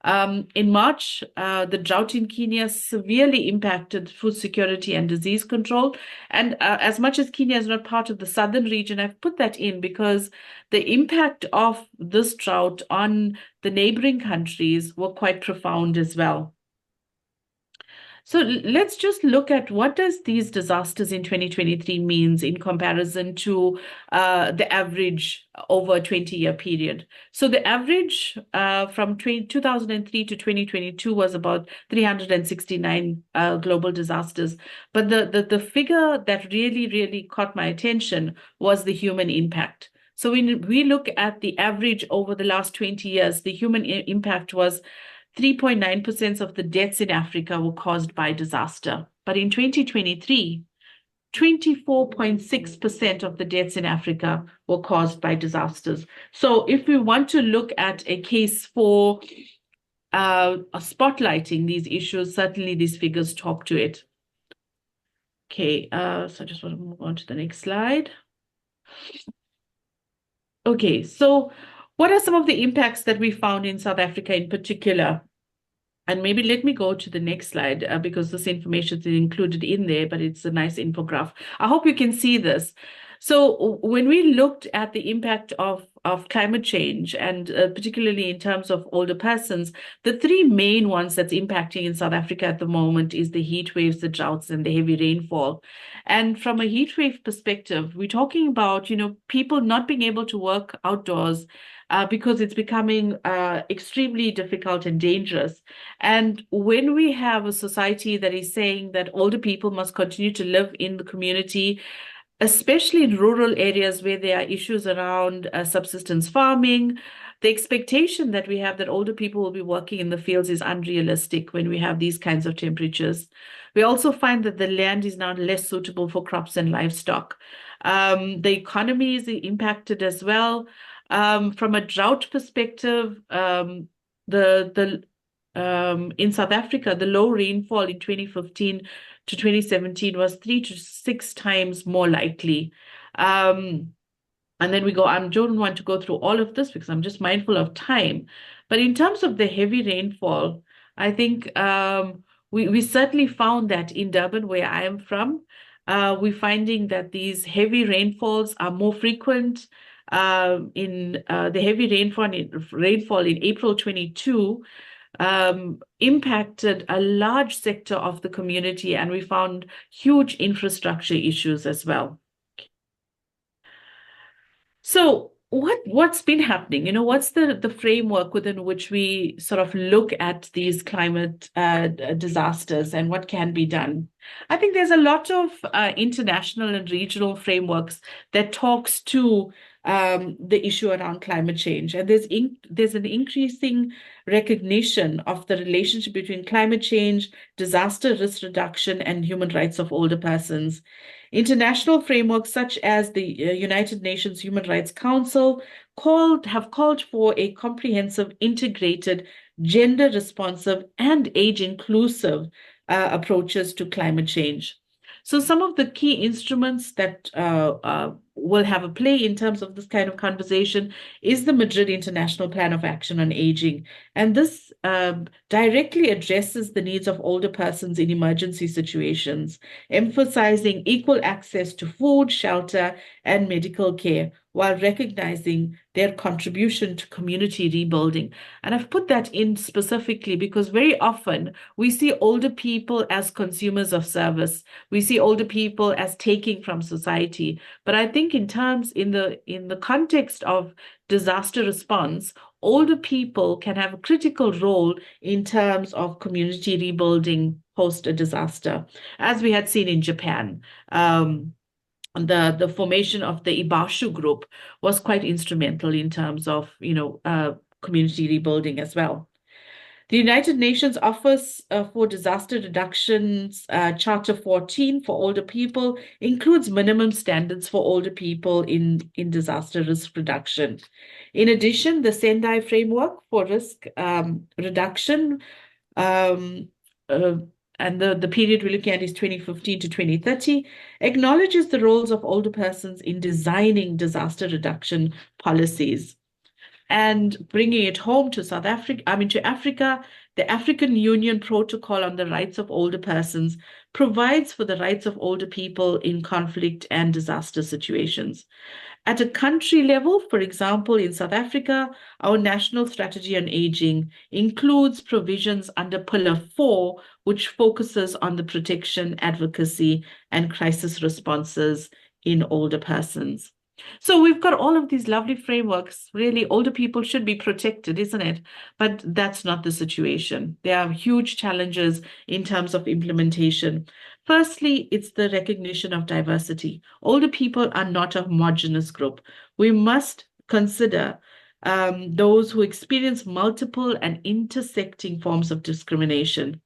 In March, the drought in Kenya severely impacted food security and disease control. And as much as Kenya is not part of the southern region, I've put that in because the impact of this drought on the neighboring countries were quite profound as well. So let's just look at what does these disasters in 2023 means in comparison to the average over a 20-year period. So the average from 2003 to 2022 was about 369 global disasters. But the figure that really caught my attention was the human impact. So when we look at the average over the last 20 years, the human impact was 3.9% of the deaths in Africa were caused by disaster. But in 2023, 24.6% of the deaths in Africa were caused by disasters. So if we want to look at a case for spotlighting these issues, certainly these figures talk to it. Okay, so I just want to move on to the next slide. Okay, so what are some of the impacts that we found in South Africa in particular? And maybe let me go to the next slide because this information is included in there, but it's a nice infographic. I hope you can see this. So when we looked at the impact of climate change, and particularly in terms of older persons, the three main ones that's impacting in South Africa at the moment is the heat waves, the droughts, and the heavy rainfall. And from a heat wave perspective, we're talking about, people not being able to work outdoors because it's becoming extremely difficult and dangerous. And when we have a society that is saying that older people must continue to live in the community, especially in rural areas where there are issues around subsistence farming, the expectation that we have that older people will be working in the fields is unrealistic when we have these kinds of temperatures. We also find that the land is now less suitable for crops and livestock. The economy is impacted as well. From a drought perspective, in South Africa, the low rainfall in 2015 to 2017 was 3 to 6 times more likely. And then I don't want to go through all of this because I'm just mindful of time. But in terms of the heavy rainfall, I think we certainly found that in Durban, where I am from, we're finding that these heavy rainfalls are more frequent. The heavy rainfall in April 22 impacted a large sector of the community, and we found huge infrastructure issues as well. So what's been happening? What's the framework within which we sort of look at these climate disasters and what can be done? I think there's a lot of international and regional frameworks that talks to the issue around climate change. And there's an increasing recognition of the relationship between climate change, disaster risk reduction, and human rights of older persons. International frameworks such as the United Nations Human Rights Council have called for a comprehensive, integrated, gender-responsive, and age-inclusive approaches to climate change. So some of the key instruments that will have a play in terms of this kind of conversation is the Madrid International Plan of Action on Aging. And this directly addresses the needs of older persons in emergency situations, emphasizing equal access to food, shelter, and medical care, while recognizing their contribution to community rebuilding. And I've put that in specifically because very often we see older people as consumers of service. We see older people as taking from society. But I think in the context of disaster response, older people can have a critical role in terms of community rebuilding post a disaster, as we had seen in Japan. The formation of the Ibashu group was quite instrumental in terms of, community rebuilding as well. The United Nations Office for Disaster Reduction's Charter 14 for older people includes minimum standards for older people in disaster risk reduction. In addition, the Sendai framework for risk reduction and the period we're looking at is 2015 to 2030, acknowledges the roles of older persons in designing disaster reduction policies and bringing it home to South Africa, to Africa. The African Union Protocol on the Rights of Older Persons provides for the rights of older people in conflict and disaster situations. At a country level, for example, in South Africa, our National Strategy on Aging includes provisions under Pillar 4, which focuses on the protection, advocacy, and crisis responses in older persons. So we've got all of these lovely frameworks. Really, older people should be protected, isn't it? But that's not the situation. There are huge challenges in terms of implementation. Firstly, it's the recognition of diversity. Older people are not a homogeneous group. We must consider those who experience multiple and intersecting forms of discrimination.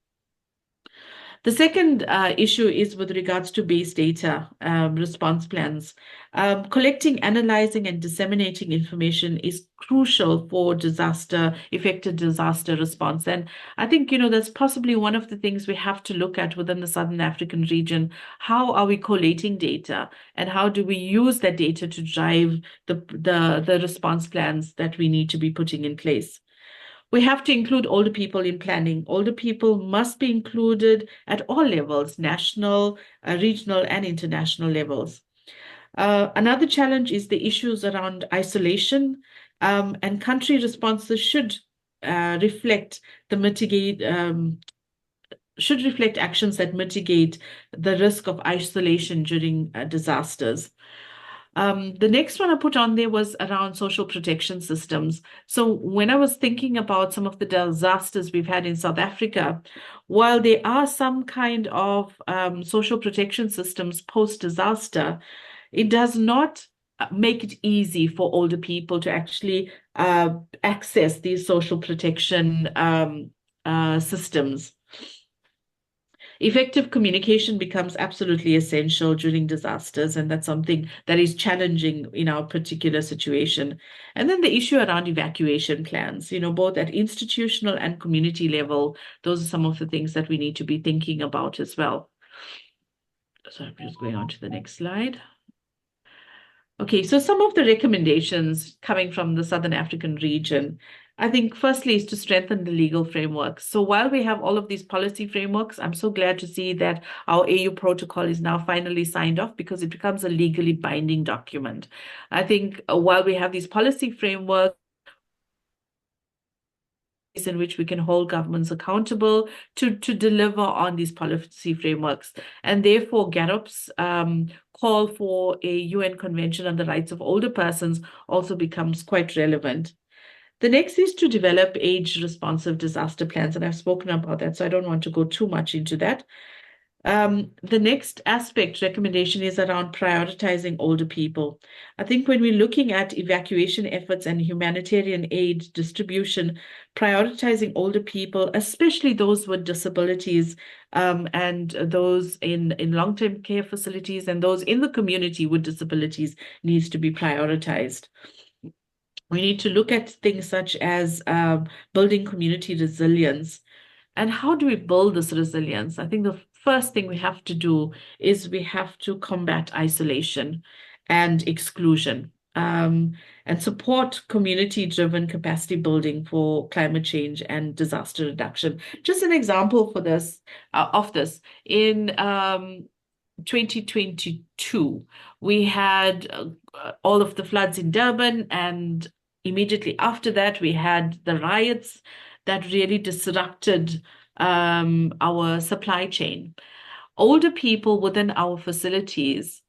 The second issue is with regards to base data response plans. Collecting, analyzing, and disseminating information is crucial for effective disaster response. And I think, that's possibly one of the things we have to look at within the Southern African region. How are we collating data, and how do we use that data to drive the response plans that we need to be putting in place? We have to include older people in planning. Older people must be included at all levels, national, regional, and international levels. Another challenge is the issues around isolation, and country responses should reflect actions that mitigate the risk of isolation during disasters. The next one I put on there was around social protection systems. So when I was thinking about some of the disasters we've had in South Africa, while there are some kind of social protection systems post-disaster, it does not make it easy for older people to actually access these social protection systems. Effective communication becomes absolutely essential during disasters, and that's something that is challenging in our particular situation. And then the issue around evacuation plans, both at institutional and community level, those are some of the things that we need to be thinking about as well. So I'm just going on to the next slide. Okay, so some of the recommendations coming from the Southern African region, I think firstly is to strengthen the legal framework. So while we have all of these policy frameworks, I'm so glad to see that our AU protocol is now finally signed off, because it becomes a legally binding document. I think while we have these policy frameworks in which we can hold governments accountable to deliver on these policy frameworks. And therefore, GAROP's call for a UN Convention on the Rights of Older Persons also becomes quite relevant. The next is to develop age-responsive disaster plans, and I've spoken about that, so I don't want to go too much into that. The next recommendation is around prioritizing older people. I think when we're looking at evacuation efforts and humanitarian aid distribution, prioritizing older people, especially those with disabilities, and those in long-term care facilities and those in the community with disabilities, needs to be prioritized. We need to look at things such as building community resilience. And how do we build this resilience? I think the first thing we have to do is we have to combat isolation and exclusion, and support community-driven capacity building for climate change and disaster reduction. Just an example for this of this, in 2022, we had all of the floods in Durban, and immediately after that, we had the riots that really disrupted our supply chain. Older people within our facilities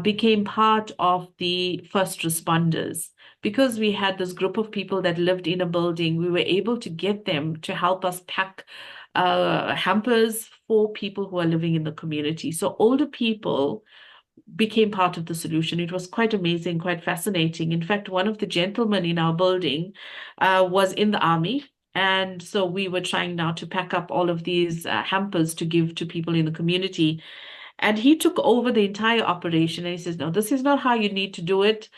became part of the first responders. Because we had this group of people that lived in a building, we were able to get them to help us pack hampers for people who are living in the community. So older people became part of the solution. It was quite amazing, quite fascinating. In fact, one of the gentlemen in our building was in the army. And so we were trying now to pack up all of these hampers to give to people in the community. And he took over the entire operation, and he says, no, this is not how you need to do it.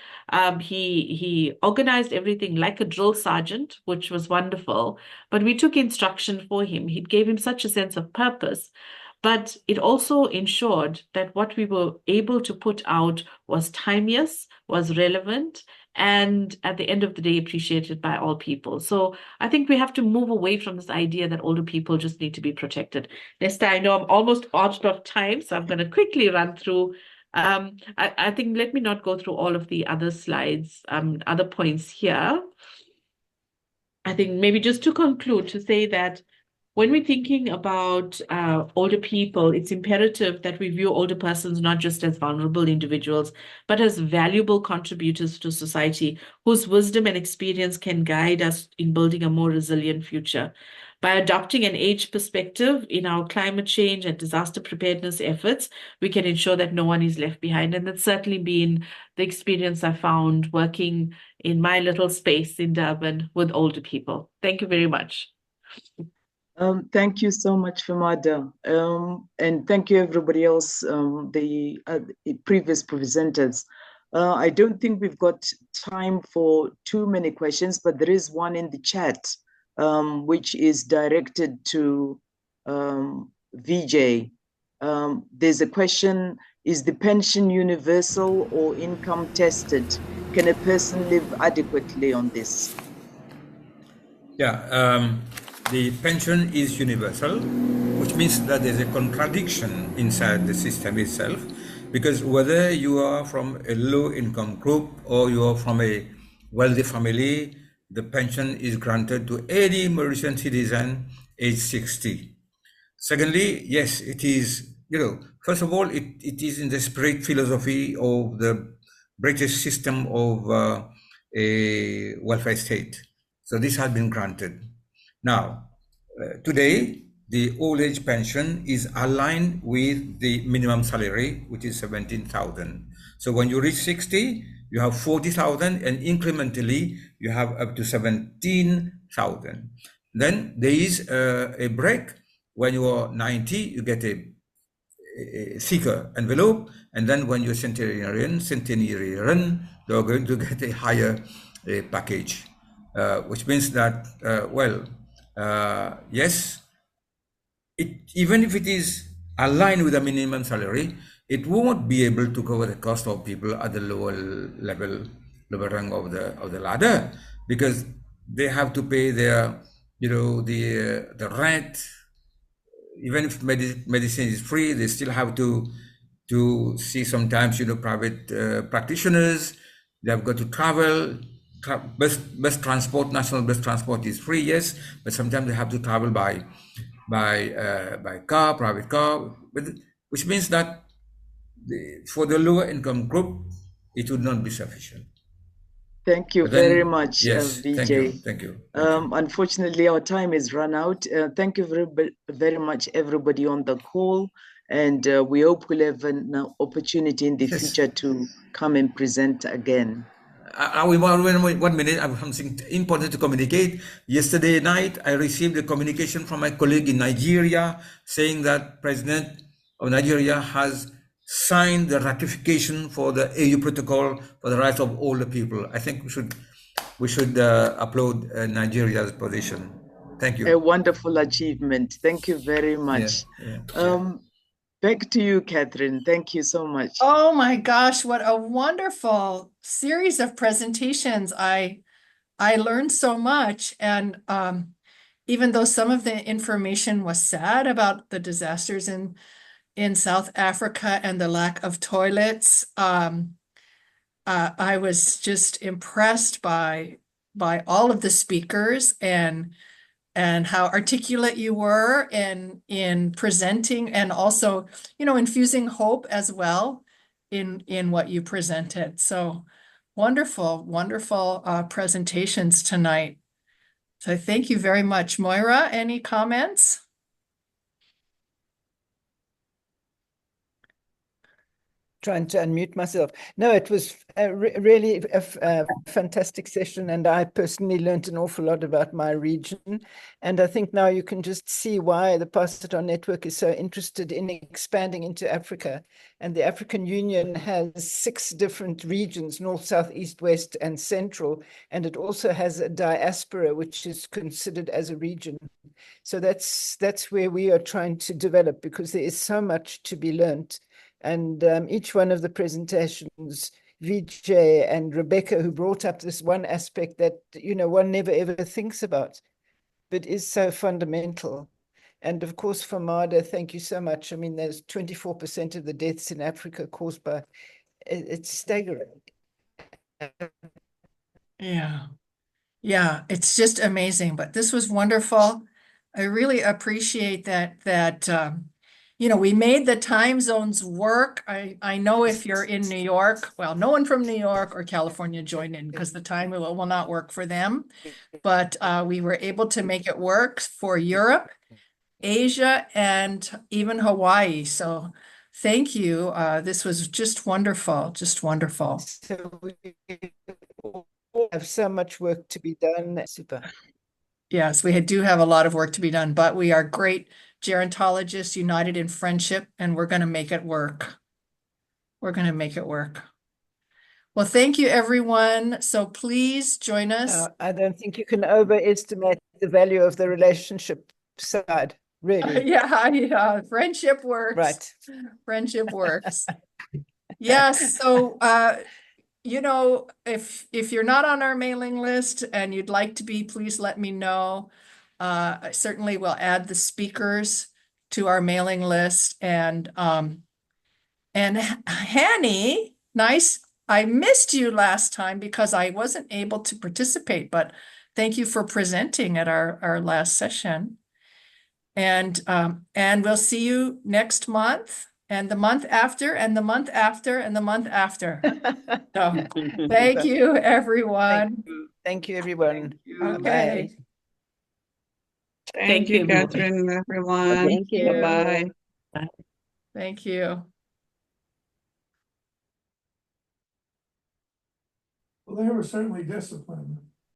He organized everything like a drill sergeant, which was wonderful. But we took instruction for him. It gave him such a sense of purpose. But it also ensured that what we were able to put out was timeless, was relevant, and at the end of the day, appreciated by all people. So I think we have to move away from this idea that older people just need to be protected. Nesta, I know I'm almost out of time, so I'm going to quickly run through. I think let me not go through all of the other slides, other points here. I think maybe just to conclude, to say that when we're thinking about older people, it's imperative that we view older persons not just as vulnerable individuals, but as valuable contributors to society whose wisdom and experience can guide us in building a more resilient future. By adopting an age perspective in our climate change and disaster preparedness efforts, we can ensure that no one is left behind. And that's certainly been the experience I found working in my little space in Durban with older people. Thank you very much. Thank you so much, Famada. And thank you, everybody else, the previous presenters. I don't think we've got time for too many questions, but there is one in the chat, which is directed to VJ. There's a question, is the pension universal or income tested? Can a person live adequately on this? Yeah, the pension is universal, which means that there's a contradiction inside the system itself, because whether you are from a low income group or you are from a wealthy family, the pension is granted to any Mauritian citizen age 60. Secondly, yes, it is, first of all, it is in the spirit philosophy of the British system of a welfare state. So this has been granted. Now, today, the old age pension is aligned with the minimum salary, which is 17,000. So when you reach 60, you have 40,000, and incrementally, you have up to 17,000. Then there is a break. When you are 90, you get a thicker envelope, and then when you're centenarian, you're going to get a higher package. Which means that, yes, even if it is aligned with the minimum salary, it won't be able to cover the cost of people at the lower level, lower rung of the ladder, because they have to pay their, the rent. Even if medicine is free, they still have to see sometimes, private practitioners. They have got to travel. Bus transport, national bus transport is free, yes, but sometimes they have to travel by car, private car, which means that for the lower income group, it would not be sufficient. Thank you very much, yes, VJ. Thank you. Unfortunately, our time is run out. Thank you very much, everybody on the call. And we hope we'll have an opportunity in the future to come and present again. 1 minute, I have something important to communicate. Yesterday night, I received a communication from my colleague in Nigeria saying that President of Nigeria has signed the ratification for the AU protocol for the rights of older people. I think we should applaud Nigeria's position. Thank you. A wonderful achievement. Thank you very much. Back to you, Catherine. Thank you so much. Oh my gosh, what a wonderful series of presentations. I learned so much. And even though some of the information was sad about the disasters in South Africa and the lack of toilets, I was just impressed by all of the speakers and how articulate you were in presenting, and also, infusing hope as well in what you presented. So wonderful, wonderful presentations tonight. So thank you very much. Moira, any comments? Trying to unmute myself. No, it was really a fantastic session, and I personally learned an awful lot about my region. And I think now you can just see why the Pass It On Network is so interested in expanding into Africa. And the African Union has 6 different regions: North, South, East, West, and Central. And it also has a diaspora, which is considered as a region. So that's where we are trying to develop, because there is so much to be learned. And each one of the presentations, Vijay and Rebecca, who brought up this one aspect that, one never ever thinks about, but is so fundamental. And of course, Famada, thank you so much. I mean, there's 24% of the deaths in Africa caused by, it's staggering. Yeah. Yeah, it's just amazing, but this was wonderful. I really appreciate that we made the time zones work. I know if you're in New York, well, no one from New York or California joined in because the time will not work for them. But we were able to make it work for Europe, Asia, and even Hawaii. So thank you. This was just wonderful, just wonderful. So we have so much work to be done. Super. Yes, we do have a lot of work to be done, but we are great gerontologists united in friendship, and we're going to make it work. We're going to make it work. Well, thank you, everyone. So please join us. I don't think you can overestimate the value of the relationship side, really. Yeah, friendship works. Right. Friendship works. Yes, so if you're not on our mailing list and you'd like to be, please let me know. I certainly will add the speakers to our mailing list. And Hanny, nice. I missed you last time because I wasn't able to participate, but thank you for presenting at our last session. And we'll see you next month, and the month after, and the month after, and the month after. So thank you, everyone. Thank you, everyone. Okay. Bye. Thank you, everyone. Catherine, everyone. Thank you. Bye-bye. Thank you. Well, they were certainly disciplined.